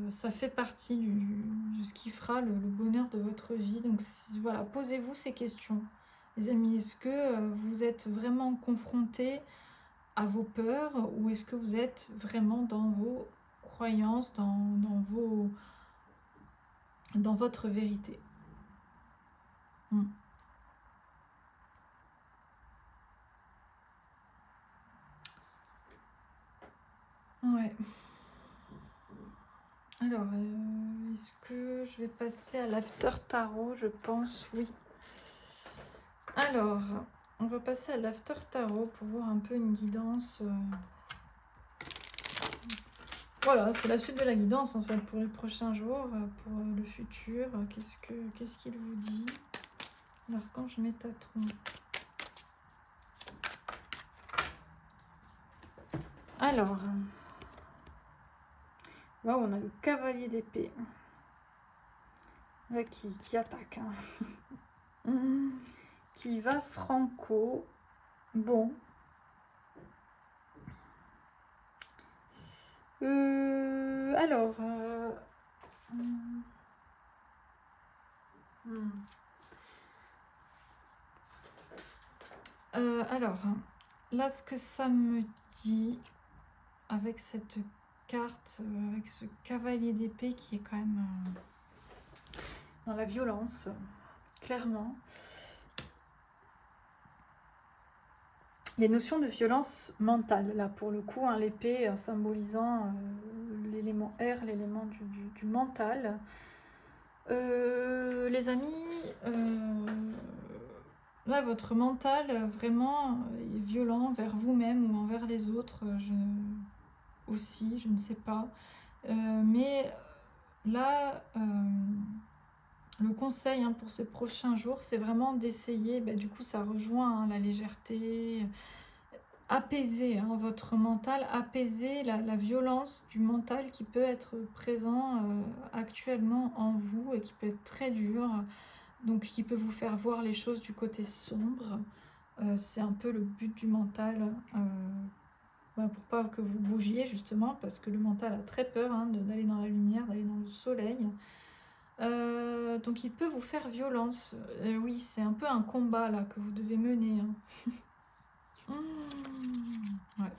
Ça fait partie de ce qui fera le bonheur de votre vie. Donc voilà, posez-vous ces questions. Les amis, est-ce que vous êtes vraiment confrontés à vos peurs ou est-ce que vous êtes vraiment dans vos croyances, dans votre vérité? Ouais. Alors, est-ce que je vais passer à l'after tarot? Je pense, oui. Alors, on va passer à l'after tarot pour voir un peu une guidance. Voilà, c'est la suite de la guidance en fait pour les prochains jours, pour le futur. Qu'est-ce qu'il vous dit? L'archange Métatron. Alors, waouh, on a le cavalier d'épée. Qui attaque. Hein. Qui va franco. Bon. Alors. Alors, là, ce que ça me dit avec cette carte, avec ce cavalier d'épée qui est quand même dans la violence, clairement. Les notions de violence mentale, là, pour le coup, hein, l'épée symbolisant l'élément air, l'élément du mental. Les amis, là, votre mental, vraiment, est violent envers vous-même ou envers les autres, aussi, je ne sais pas. Mais là, le conseil pour ces prochains jours, c'est vraiment d'essayer, du coup ça rejoint la légèreté, apaiser votre mental, apaiser la violence du mental qui peut être présent actuellement en vous et qui peut être très dur, donc qui peut vous faire voir les choses du côté sombre. C'est un peu le but du mental, pour pas que vous bougiez justement, parce que le mental a très peur d'aller dans la lumière, d'aller dans le soleil. Donc il peut vous faire violence. Oui, c'est un peu un combat là que vous devez mener. Ouais.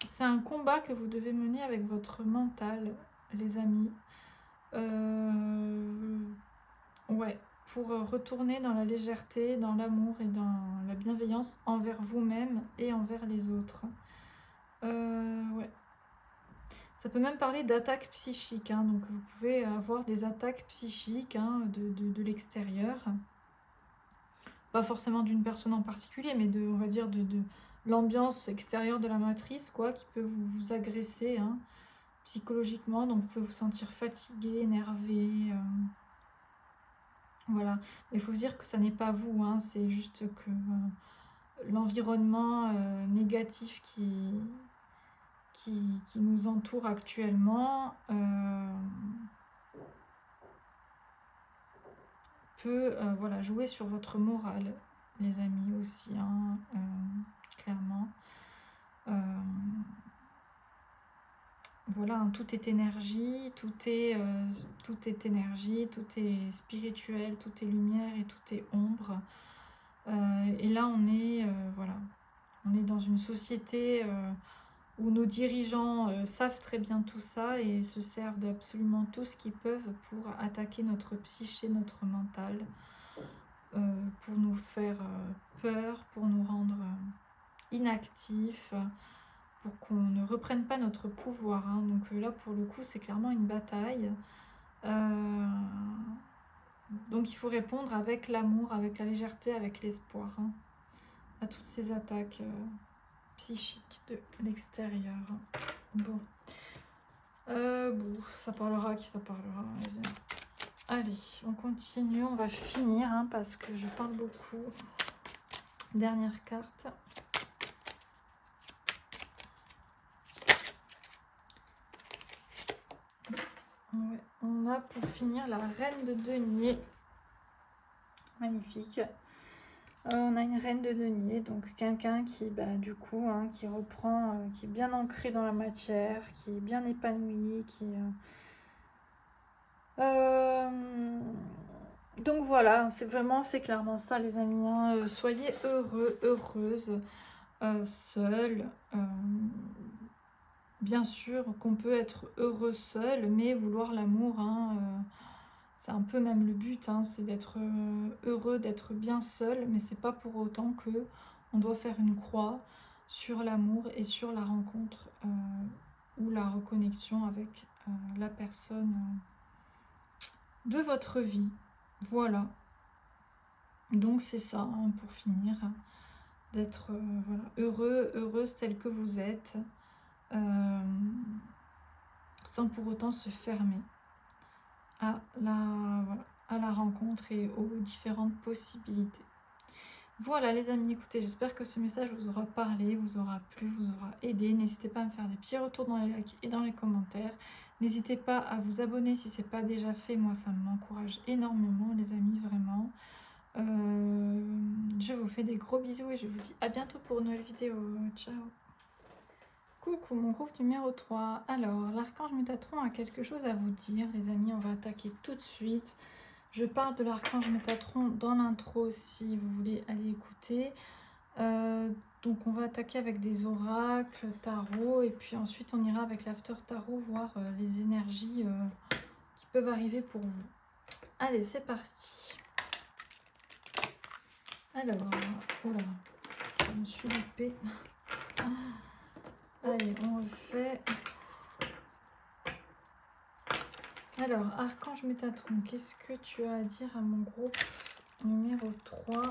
C'est un combat que vous devez mener avec votre mental, les amis. Ouais, pour retourner dans la légèreté, dans l'amour et dans la bienveillance envers vous-même et envers les autres. Ouais. Ça peut même parler d'attaques psychiques, donc vous pouvez avoir des attaques psychiques de l'extérieur. Pas forcément d'une personne en particulier, mais on va dire de l'ambiance extérieure de la matrice, quoi, qui peut vous agresser psychologiquement. Donc vous pouvez vous sentir fatigué, énervé. Voilà. Il faut se dire que ça n'est pas vous, c'est juste que l'environnement négatif qui nous entoure actuellement peut jouer sur votre morale, les amis, aussi, clairement. Voilà, tout est énergie, tout est énergie, tout est spirituel, tout est lumière et tout est ombre. Et là, on est dans une société où nos dirigeants savent très bien tout ça et se servent d'absolument tout ce qu'ils peuvent pour attaquer notre psyché, notre mental, pour nous faire peur, pour nous rendre inactifs, pour qu'on ne reprenne pas notre pouvoir. Donc là, pour le coup, c'est clairement une bataille. Donc il faut répondre avec l'amour, avec la légèreté, avec l'espoir à toutes ces attaques psychiques de l'extérieur. Bon. Ça parlera à qui ça parlera. Allez, on continue, on va finir parce que je parle beaucoup. Dernière carte. Ouais, on a pour finir la reine de denier. Magnifique. On a une reine de denier, donc quelqu'un qui, du coup, qui reprend, qui est bien ancré dans la matière, qui est bien épanoui, Donc voilà, c'est clairement ça les amis, hein. Soyez heureux, heureuses, seuls. Bien sûr qu'on peut être heureux seul, mais vouloir l'amour, hein, c'est un peu même le but, hein, c'est d'être heureux, d'être bien seul, mais c'est pas pour autant que on doit faire une croix sur l'amour et sur la rencontre ou la reconnexion avec la personne de votre vie. Voilà. Donc c'est ça, hein, pour finir, d'être voilà, heureux, heureuse telle que vous êtes, sans pour autant se fermer à voilà, à la rencontre et aux différentes possibilités. Voilà les amis, écoutez, j'espère que ce message vous aura parlé, vous aura plu, vous aura aidé. N'hésitez pas à me faire des petits retours dans les likes et dans les commentaires. N'hésitez pas à vous abonner si ce n'est pas déjà fait, moi ça m'encourage énormément les amis, vraiment. Je vous fais des gros bisous et je vous dis à bientôt pour une nouvelle vidéo. Ciao. Coucou mon groupe numéro 3. Alors, l'archange Métatron a quelque chose à vous dire, les amis. On va attaquer tout de suite. Je parle de l'archange Métatron dans l'intro si vous voulez aller écouter. Donc, on va attaquer avec des oracles, tarot, et puis ensuite on ira avec l'after tarot voir les énergies qui peuvent arriver pour vous. Allez, c'est parti. Alors, voilà, je me suis loupée. Allez, on refait. Alors, archange Métatron, qu'est-ce que tu as à dire à mon groupe numéro 3?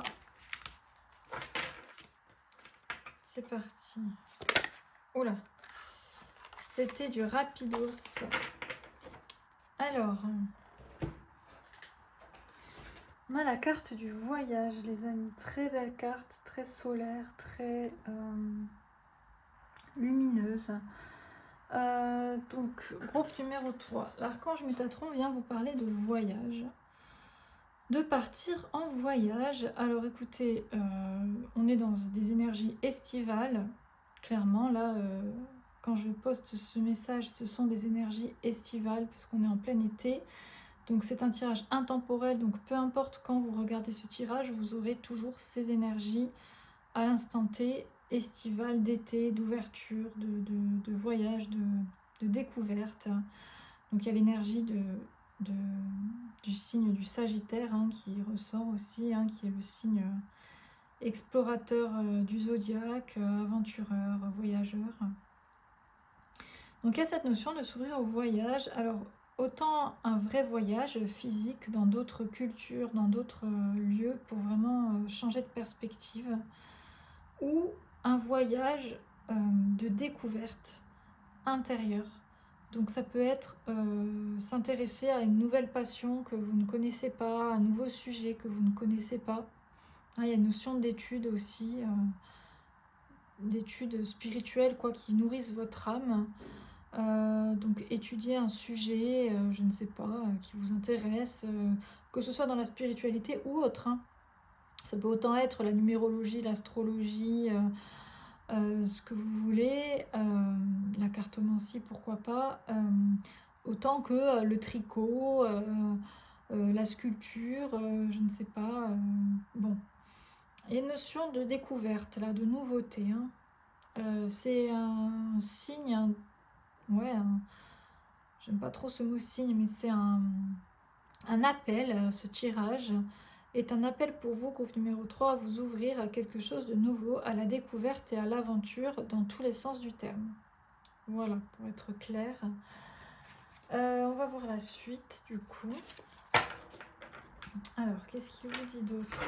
C'est parti. Oula, c'était du rapidos. Alors, on a la carte du voyage, les amis. Très belle carte, très solaire, très lumineuse. Donc, groupe numéro 3. L'archange Métatron vient vous parler de voyage. De partir en voyage. Alors écoutez, on est dans des énergies estivales. Clairement, là, quand je poste ce message, ce sont des énergies estivales, puisqu'on est en plein été. Donc c'est un tirage intemporel, donc peu importe quand vous regardez ce tirage, vous aurez toujours ces énergies à l'instant T, estivale, d'été, d'ouverture, de voyage, de découverte. Donc il y a l'énergie du signe du Sagittaire hein, qui ressort aussi, hein, qui est le signe explorateur du zodiaque, aventureur, voyageur. Donc il y a cette notion de s'ouvrir au voyage. Alors autant un vrai voyage physique dans d'autres cultures, dans d'autres lieux pour vraiment changer de perspective, ou un voyage de découverte intérieure. Donc ça peut être s'intéresser à une nouvelle passion que vous ne connaissez pas, un nouveau sujet que vous ne connaissez pas. Il y a une notion d'études aussi, d'études spirituelles quoi, qui nourrissent votre âme. Donc étudier un sujet, je ne sais pas, qui vous intéresse, que ce soit dans la spiritualité ou autre. Hein. Ça peut autant être la numérologie, l'astrologie, ce que vous voulez, la cartomancie, pourquoi pas, autant que le tricot, la sculpture, je ne sais pas. Bon, il y a une notion de découverte, là, de nouveauté. Hein. C'est un signe, ouais, j'aime pas trop ce mot signe, mais c'est un appel, ce tirage est un appel pour vous, groupe numéro 3, à vous ouvrir à quelque chose de nouveau, à la découverte et à l'aventure dans tous les sens du terme. Voilà, pour être clair. On va voir la suite du coup. Alors, qu'est-ce qu'il vous dit d'autre ?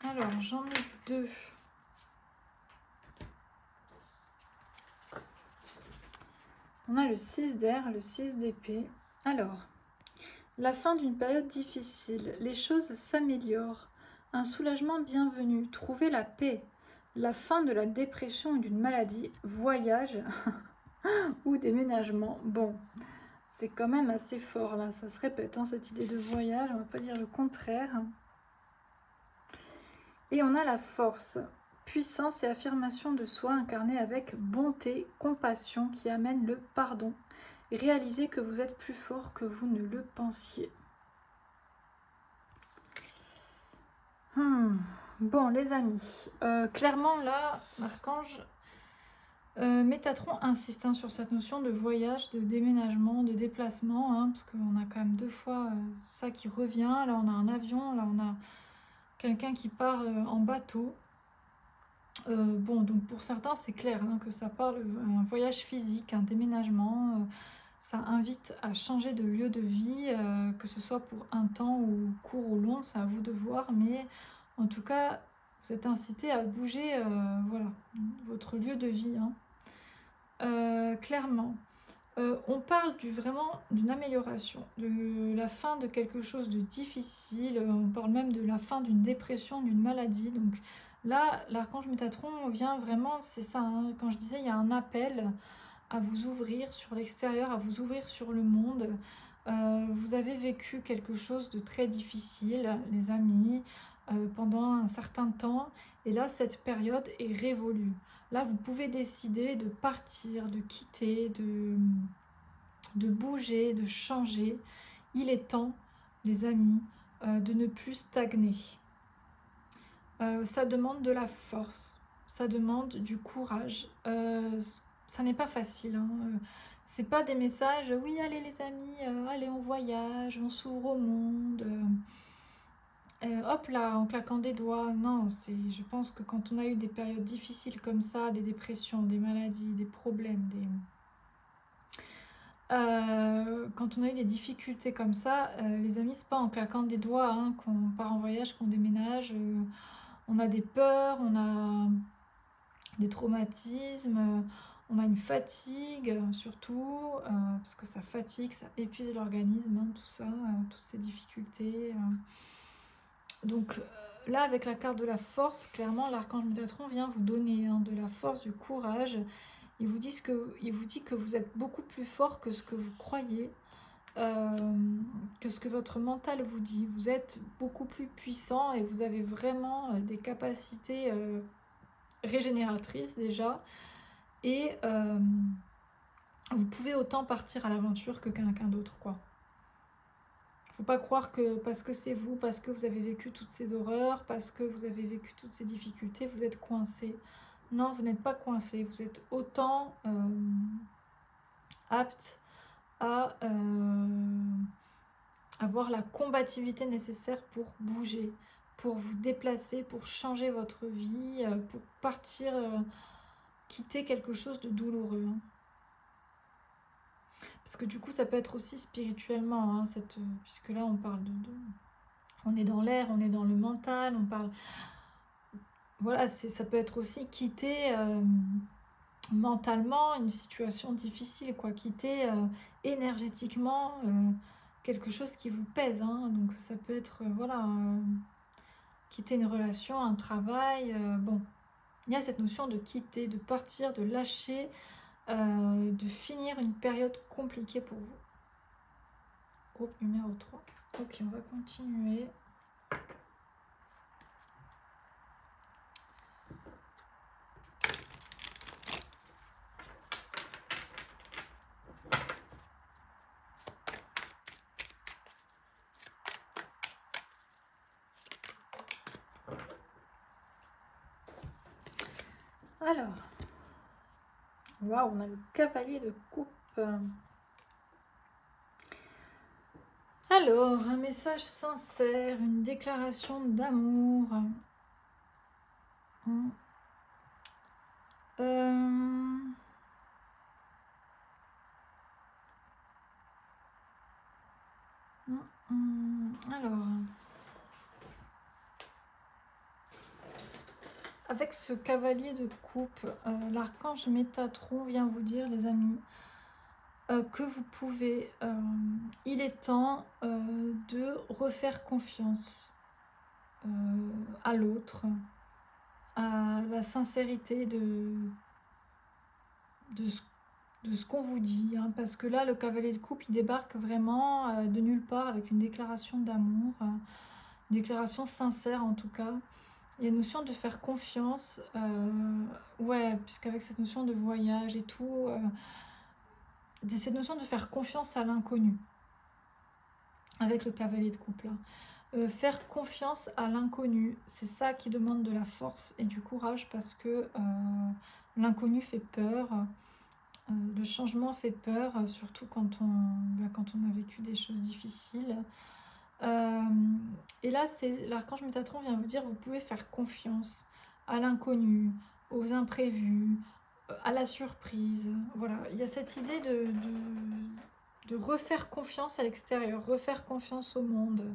Alors, j'en ai deux. On a le 6 d'air, le 6 d'épée. Alors, la fin d'une période difficile, les choses s'améliorent. Un soulagement bienvenu, trouver la paix. La fin de la dépression ou d'une maladie, voyage ou déménagement. Bon, C'est quand même assez fort là, ça se répète, hein, cette idée de voyage, on va pas dire le contraire. Et on a la force, puissance et affirmation de soi incarnée avec bonté, compassion qui amène le pardon. Et réalisez que vous êtes plus fort que vous ne le pensiez. Bon les amis, clairement là, l'archange Métatron insiste hein, sur cette notion de voyage, de déménagement, de déplacement, hein, parce qu'on a quand même 2 fois ça qui revient. Là, on a un avion, là, on a quelqu'un qui part en bateau. Bon, donc pour certains, c'est clair hein, que ça parle un voyage physique, un déménagement. Ça invite à changer de lieu de vie, que ce soit pour un temps ou court ou long, c'est à vous de voir. Mais en tout cas, vous êtes incité à bouger voilà, votre lieu de vie. Hein. Clairement. On parle vraiment d'une amélioration, de la fin de quelque chose de difficile, on parle même de la fin d'une dépression, d'une maladie. Donc là, l'archange Métatron vient vraiment, c'est ça, hein, quand je disais, il y a un appel à vous ouvrir sur l'extérieur, à vous ouvrir sur le monde. Vous avez vécu quelque chose de très difficile, les amis, pendant un certain temps, et là, cette période est révolue. Là, vous pouvez décider de partir, de quitter, de bouger, de changer. Il est temps, les amis, de ne plus stagner. Ça demande de la force, ça demande du courage. Ça n'est pas facile. Hein. C'est pas des messages, oui, allez les amis, allez on voyage, on s'ouvre au monde. Hop là, en claquant des doigts. Non, je pense que quand on a eu des périodes difficiles comme ça, des dépressions, des maladies, des problèmes, quand on a eu des difficultés comme ça, les amis, c'est pas en claquant des doigts hein, qu'on part en voyage, qu'on déménage. On a des peurs, on a des traumatismes, on a une fatigue surtout, parce que ça fatigue, ça épuise l'organisme, hein, tout ça, toutes ces difficultés. Donc là, avec la carte de la force, clairement, l'archange Métatron vient vous donner hein, de la force, du courage. Il vous dit que vous êtes beaucoup plus fort que ce que vous croyez, que ce que votre mental vous dit. Vous êtes beaucoup plus puissant et vous avez vraiment des capacités régénératrices déjà. Et vous pouvez autant partir à l'aventure que quelqu'un d'autre, quoi. Faut pas croire que parce que c'est vous, parce que vous avez vécu toutes ces horreurs, parce que vous avez vécu toutes ces difficultés, vous êtes coincé. Non, vous n'êtes pas coincé. Vous êtes autant apte à avoir la combativité nécessaire pour bouger, pour vous déplacer, pour changer votre vie, pour partir, quitter quelque chose de douloureux. Hein. Parce que du coup, ça peut être aussi spirituellement, hein, puisque là, on parle on est dans l'air, on est dans le mental, on parle... Voilà, ça peut être aussi quitter mentalement une situation difficile, quoi. Quitter énergétiquement quelque chose qui vous pèse. Hein. Donc ça peut être, voilà, quitter une relation, un travail. Bon, il y a cette notion de quitter, de partir, de lâcher, de finir une période compliquée pour vous. Groupe numéro 3. Ok, on va continuer. Alors, waouh, on a le cavalier de coupe. Alors, un message sincère, une déclaration d'amour. Alors, avec ce cavalier de coupe, l'archange Métatron vient vous dire, les amis, que vous pouvez, il est temps de refaire confiance à l'autre, à la sincérité de de ce qu'on vous dit, hein, parce que là, le cavalier de coupe, il débarque vraiment de nulle part avec une déclaration d'amour, une déclaration sincère en tout cas. Il y a une notion de faire confiance, ouais, puisqu'avec cette notion de voyage et tout, cette notion de faire confiance à l'inconnu, avec le cavalier de coupe là. Faire confiance à l'inconnu, c'est ça qui demande de la force et du courage parce que l'inconnu fait peur, le changement fait peur, surtout quand on a vécu des choses difficiles. Et là, l'archange Métatron vient vous dire, vous pouvez faire confiance à l'inconnu, aux imprévus, à la surprise. Voilà, il y a cette idée de refaire confiance à l'extérieur, refaire confiance au monde.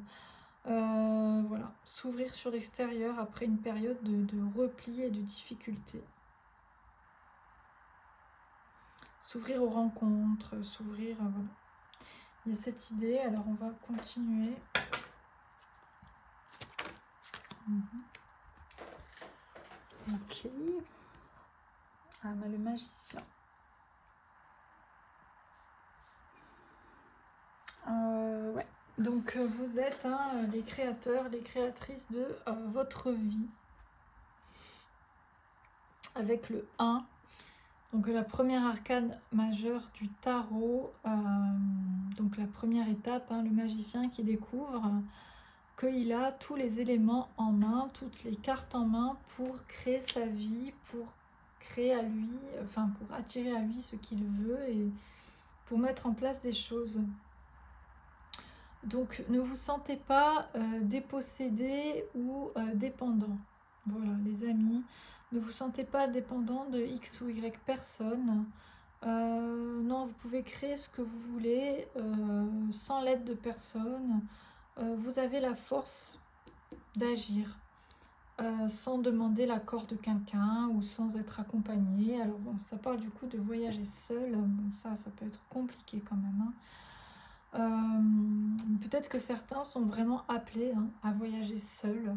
Voilà, s'ouvrir sur l'extérieur après une période de repli et de difficulté. S'ouvrir aux rencontres, s'ouvrir, voilà. Il y a cette idée, alors on va continuer. Ok. Ah, on a le magicien. Ouais. Donc vous êtes les créateurs, les créatrices de votre vie. Avec le 1. Donc la première arcane majeure du tarot. Donc la première étape, le magicien qui découvre qu'il a tous les éléments en main, toutes les cartes en main pour créer sa vie, pour créer à lui, enfin pour attirer à lui ce qu'il veut et pour mettre en place des choses. Donc ne vous sentez pas dépossédé ou dépendant. Voilà les amis, ne vous sentez pas dépendant de X ou Y personne. Non, vous pouvez créer ce que vous voulez sans l'aide de personne. Vous avez la force d'agir sans demander l'accord de quelqu'un ou sans être accompagné. Alors bon, ça parle du coup de voyager seul. Bon, ça peut être compliqué quand même. Peut-être que certains sont vraiment appelés à voyager seuls,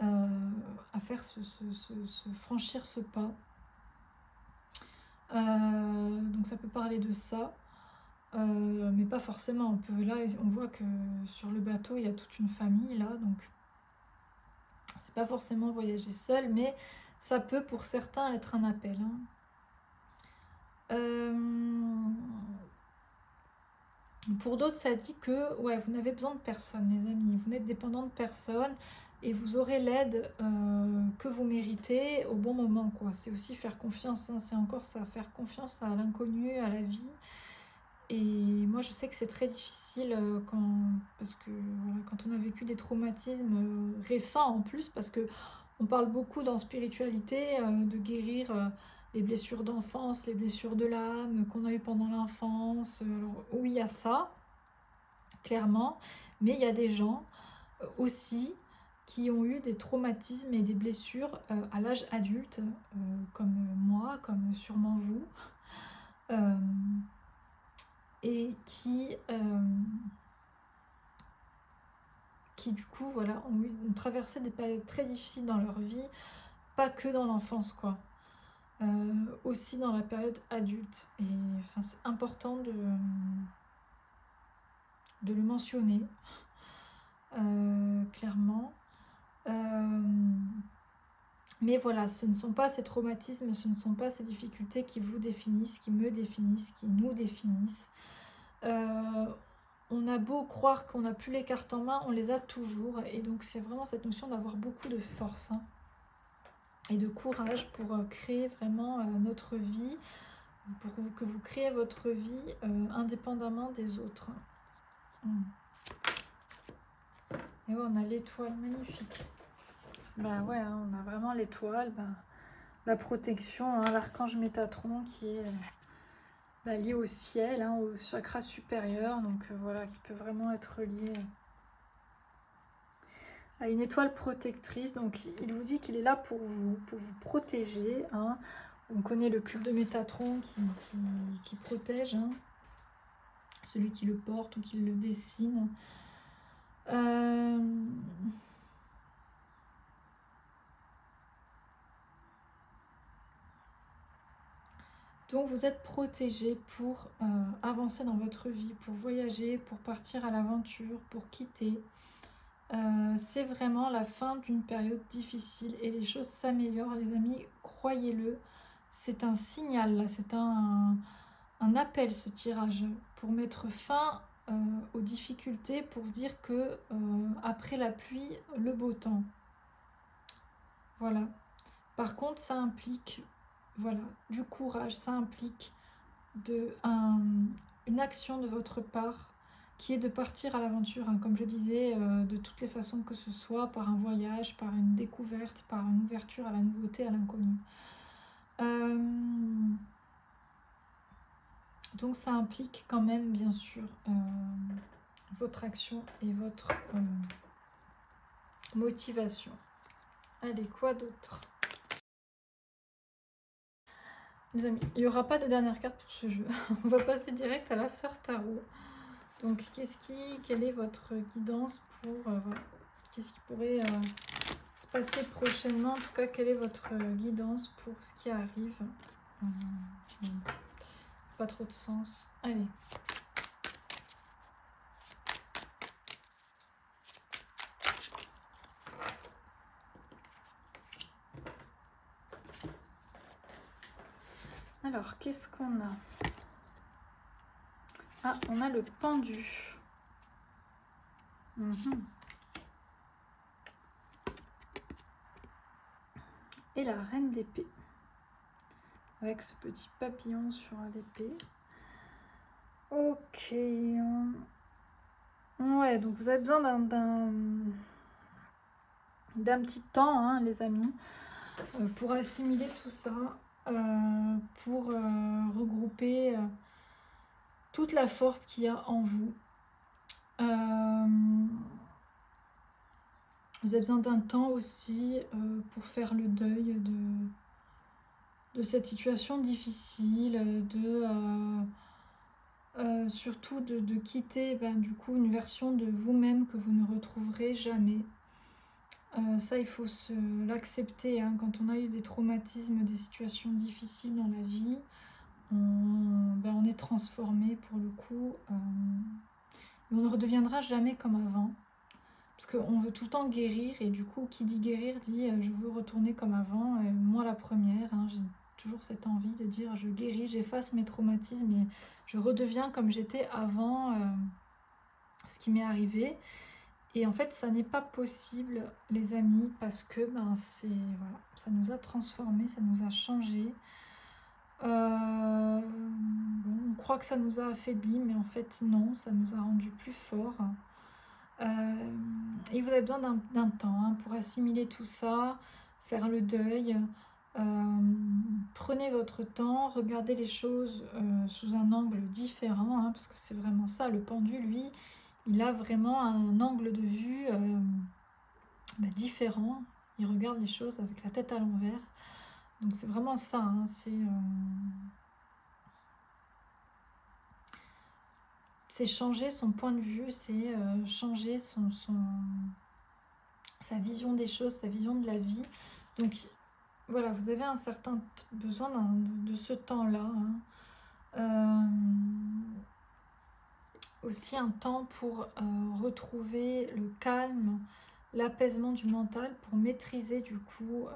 à faire franchir ce pas. Donc ça peut parler de ça, mais pas forcément. Là, on voit que sur le bateau, il y a toute une famille là, donc c'est pas forcément voyager seul, mais ça peut pour certains être un appel. Pour d'autres, ça dit que ouais, vous n'avez besoin de personne, les amis. Vous n'êtes dépendant de personne et vous aurez l'aide que vous méritez au bon moment, quoi. C'est aussi faire confiance, c'est encore ça, faire confiance à l'inconnu, à la vie. Et moi, je sais que c'est très difficile parce que voilà, quand on a vécu des traumatismes récents en plus, parce que on parle beaucoup dans spiritualité de guérir les blessures d'enfance, les blessures de l'âme qu'on a eues pendant l'enfance. Alors oui, il y a ça, clairement, mais il y a des gens aussi qui ont eu des traumatismes et des blessures à l'âge adulte, comme moi, comme sûrement vous, et qui du coup voilà, ont traversé des périodes très difficiles dans leur vie, pas que dans l'enfance quoi. Aussi dans la période adulte. Et enfin, c'est important de le mentionner clairement. Mais voilà, ce ne sont pas ces traumatismes, ce ne sont pas ces difficultés qui vous définissent, qui me définissent, qui nous définissent. On a beau croire qu'on n'a plus les cartes en main, on les a toujours. Et donc c'est vraiment cette notion d'avoir beaucoup de force et de courage pour créer vraiment notre vie, pour que vous créez votre vie indépendamment des autres. Et ouais, on a l'étoile magnifique. Ben ouais, on a vraiment l'étoile, la protection, l'archange Métatron qui est lié au ciel, au chakra supérieur, donc voilà, qui peut vraiment être lié à une étoile protectrice. Donc il vous dit qu'il est là pour vous protéger. On connaît le cube de Métatron qui protège, celui qui le porte ou qui le dessine. Donc vous êtes protégé pour avancer dans votre vie, pour voyager, pour partir à l'aventure, pour quitter. C'est vraiment la fin d'une période difficile et les choses s'améliorent, les amis, croyez-le. C'est un signal, là, c'est un appel, ce tirage, pour mettre fin aux difficultés, pour dire que après la pluie, le beau temps. Voilà. Par contre, ça implique voilà, du courage, ça implique une action de votre part qui est de partir à l'aventure, hein, comme je disais, de toutes les façons que ce soit, par un voyage, par une découverte, par une ouverture à la nouveauté, à l'inconnu. Donc ça implique quand même, bien sûr, votre action et votre motivation. Allez, quoi d'autre? Les amis, il n'y aura pas de dernière carte pour ce jeu. On va passer direct à l'after tarot. Donc, quelle est votre guidance pour... voilà, qu'est-ce qui pourrait se passer prochainement? En tout cas, quelle est votre guidance pour ce qui arrive? Pas trop de sens. Allez. Alors, qu'est-ce qu'on a? Ah, on a le pendu. Et la reine d'épée. Avec ce petit papillon sur l'épée. Ok. Ouais, donc vous avez besoin d'un petit temps, hein, les amis, pour assimiler tout ça, pour regrouper toute la force qu'il y a en vous. Vous avez besoin d'un temps aussi pour faire le deuil de cette situation difficile, surtout de quitter du coup une version de vous-même que vous ne retrouverez jamais. Ça, il faut l'accepter, hein. Quand on a eu des traumatismes, des situations difficiles dans la vie, on est transformé pour le coup. On ne redeviendra jamais comme avant. Parce qu'on veut tout le temps guérir, et du coup, qui dit guérir dit je veux retourner comme avant. Et moi, la première, hein, j'ai toujours cette envie de dire je guéris, j'efface mes traumatismes et je redeviens comme j'étais avant ce qui m'est arrivé. Et en fait, ça n'est pas possible, les amis, parce que voilà, ça nous a transformés, ça nous a changés. On croit que ça nous a affaiblis, mais en fait, non, ça nous a rendus plus forts. Et vous avez besoin d'un temps, hein, pour assimiler tout ça, faire le deuil. Prenez votre temps, regardez les choses sous un angle différent, hein, parce que c'est vraiment ça, le pendu, lui, il a vraiment un angle de vue différent. Il regarde les choses avec la tête à l'envers. Donc c'est vraiment ça, hein, c'est changer son point de vue, c'est changer sa vision des choses, sa vision de la vie. Donc voilà, vous avez un certain besoin de ce temps-là, hein. Aussi un temps pour retrouver le calme, l'apaisement du mental, pour maîtriser du coup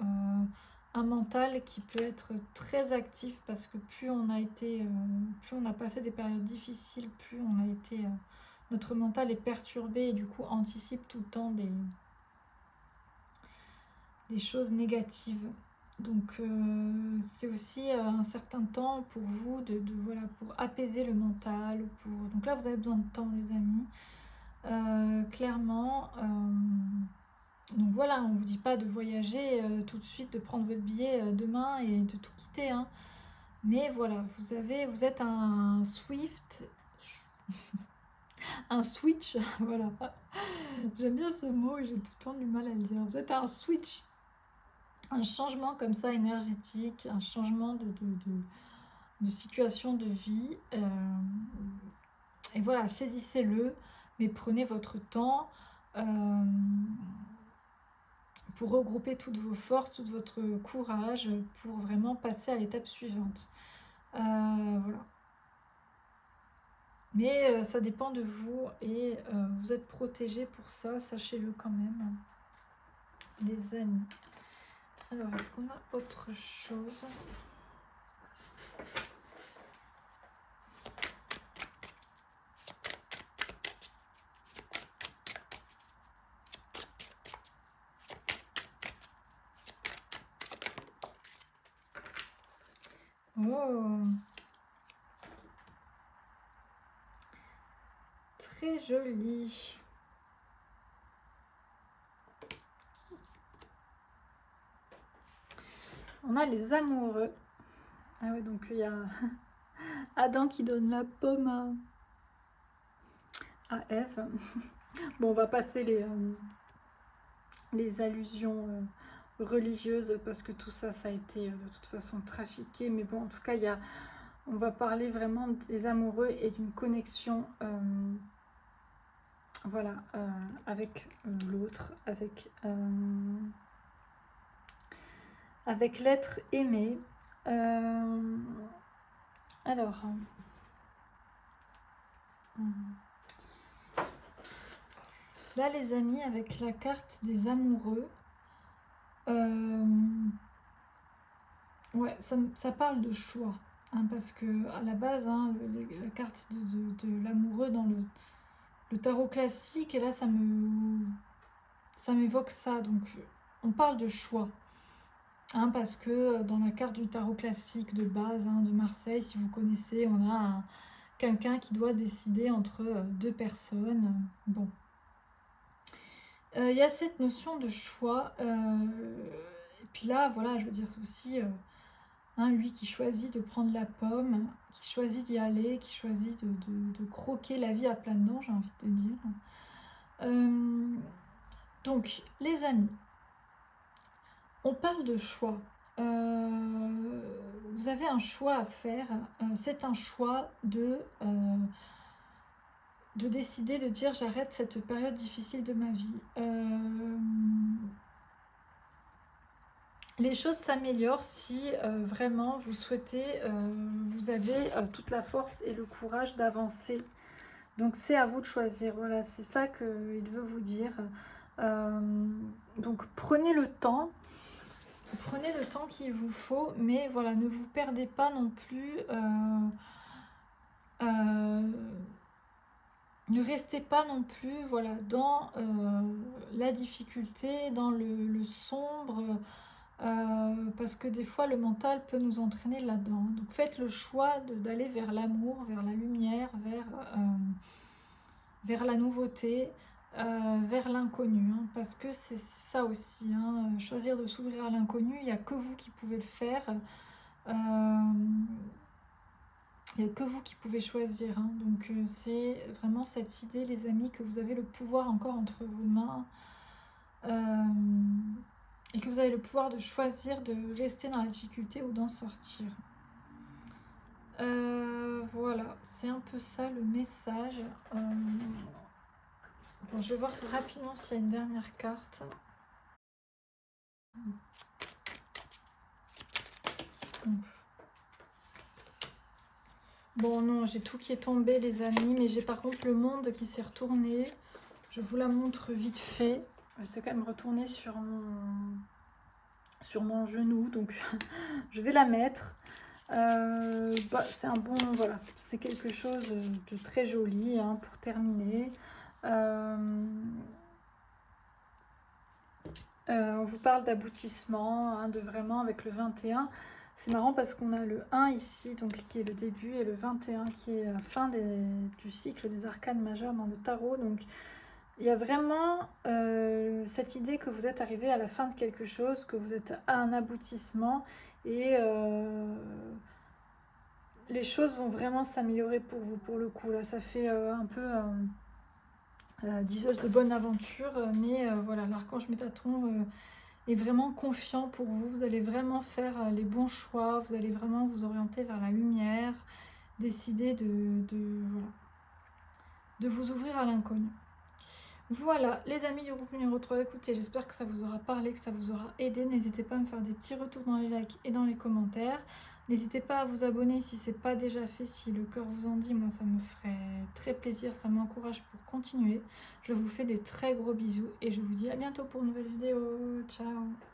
un mental qui peut être très actif, parce que plus on a passé des périodes difficiles, plus on a été notre mental est perturbé et du coup anticipe tout le temps des choses négatives. Donc c'est aussi un certain temps pour vous voilà, pour apaiser le mental. Donc là vous avez besoin de temps, les amis. Clairement. Donc voilà, on ne vous dit pas de voyager tout de suite, de prendre votre billet demain et de tout quitter, hein. Mais voilà, vous êtes un Swift, un switch, voilà. J'aime bien ce mot et j'ai tout le temps du mal à le dire. Vous êtes un switch, un changement comme ça énergétique, un changement de situation de vie. Et voilà, saisissez-le, mais prenez votre temps pour regrouper toutes vos forces, tout votre courage, pour vraiment passer à l'étape suivante. Voilà. Mais ça dépend de vous et vous êtes protégés pour ça, sachez-le quand même, les amis. Alors, est-ce qu'on a autre chose? Oh, très joli. On a les amoureux. Ah ouais, donc il y a Adam qui donne la pomme à Ève. Bon, on va passer les allusions religieuses parce que tout ça, ça a été de toute façon trafiqué. Mais bon, en tout cas, on va parler vraiment des amoureux et d'une connexion voilà, avec l'autre, avec l'être aimé. Alors, là les amis, avec la carte des amoureux, ouais, ça parle de choix, hein, parce que à la base, hein, la carte de l'amoureux dans le tarot classique, et là ça m'évoque ça, donc on parle de choix. Hein, parce que dans la carte du tarot classique de base, hein, de Marseille, si vous connaissez, on a quelqu'un qui doit décider entre deux personnes. Bon. Il y a cette notion de choix. Et puis là, voilà, je veux dire aussi, hein, lui qui choisit de prendre la pomme, qui choisit d'y aller, qui choisit de croquer la vie à pleines dents, j'ai envie de te dire. Donc, les amis, on parle de choix. Vous avez un choix à faire. C'est un choix de décider, de dire j'arrête cette période difficile de ma vie. Les choses s'améliorent si vraiment vous souhaitez, vous avez toute la force et le courage d'avancer. Donc c'est à vous de choisir. Voilà, c'est ça qu'il veut vous dire. Donc prenez le temps. Prenez le temps qu'il vous faut, mais voilà, ne vous perdez pas non plus. Ne restez pas non plus, voilà, dans la difficulté, dans le sombre, parce que des fois le mental peut nous entraîner là-dedans. Donc faites le choix d'aller vers l'amour, vers la lumière, vers la nouveauté, vers l'inconnu, hein, parce que c'est ça aussi, hein, choisir de s'ouvrir à l'inconnu, il n'y a que vous qui pouvez le faire, il n'y a que vous qui pouvez choisir, hein. Donc c'est vraiment cette idée, les amis, que vous avez le pouvoir encore entre vos mains, et que vous avez le pouvoir de choisir de rester dans la difficulté ou d'en sortir. Voilà, c'est un peu ça le message. Bon, je vais voir rapidement s'il y a une dernière carte. Bon, non, j'ai tout qui est tombé, les amis, mais j'ai par contre le monde qui s'est retourné. Je vous la montre vite fait. Elle s'est quand même retournée sur mon genou, donc je vais la mettre. C'est un bon, voilà, c'est quelque chose de très joli, hein, pour terminer. On vous parle d'aboutissement, hein, de vraiment avec le 21. C'est marrant parce qu'on a le 1 ici, donc qui est le début, et le 21 qui est la fin du cycle des arcanes majeures dans le tarot. Donc il y a vraiment cette idée que vous êtes arrivé à la fin de quelque chose, que vous êtes à un aboutissement, et les choses vont vraiment s'améliorer pour vous, pour le coup. Là, ça fait un peu diseuse de bonne aventure, mais voilà, l'archange Métatron est vraiment confiant pour vous. Vous allez vraiment faire les bons choix, vous allez vraiment vous orienter vers la lumière, décider voilà, de vous ouvrir à l'inconnu. Voilà, les amis du groupe numéro 3, écoutez, j'espère que ça vous aura parlé, que ça vous aura aidé. N'hésitez pas à me faire des petits retours dans les likes et dans les commentaires. N'hésitez pas à vous abonner si ce n'est pas déjà fait, si le cœur vous en dit. Moi, ça me ferait très plaisir, ça m'encourage pour continuer. Je vous fais des très gros bisous et je vous dis à bientôt pour une nouvelle vidéo. Ciao!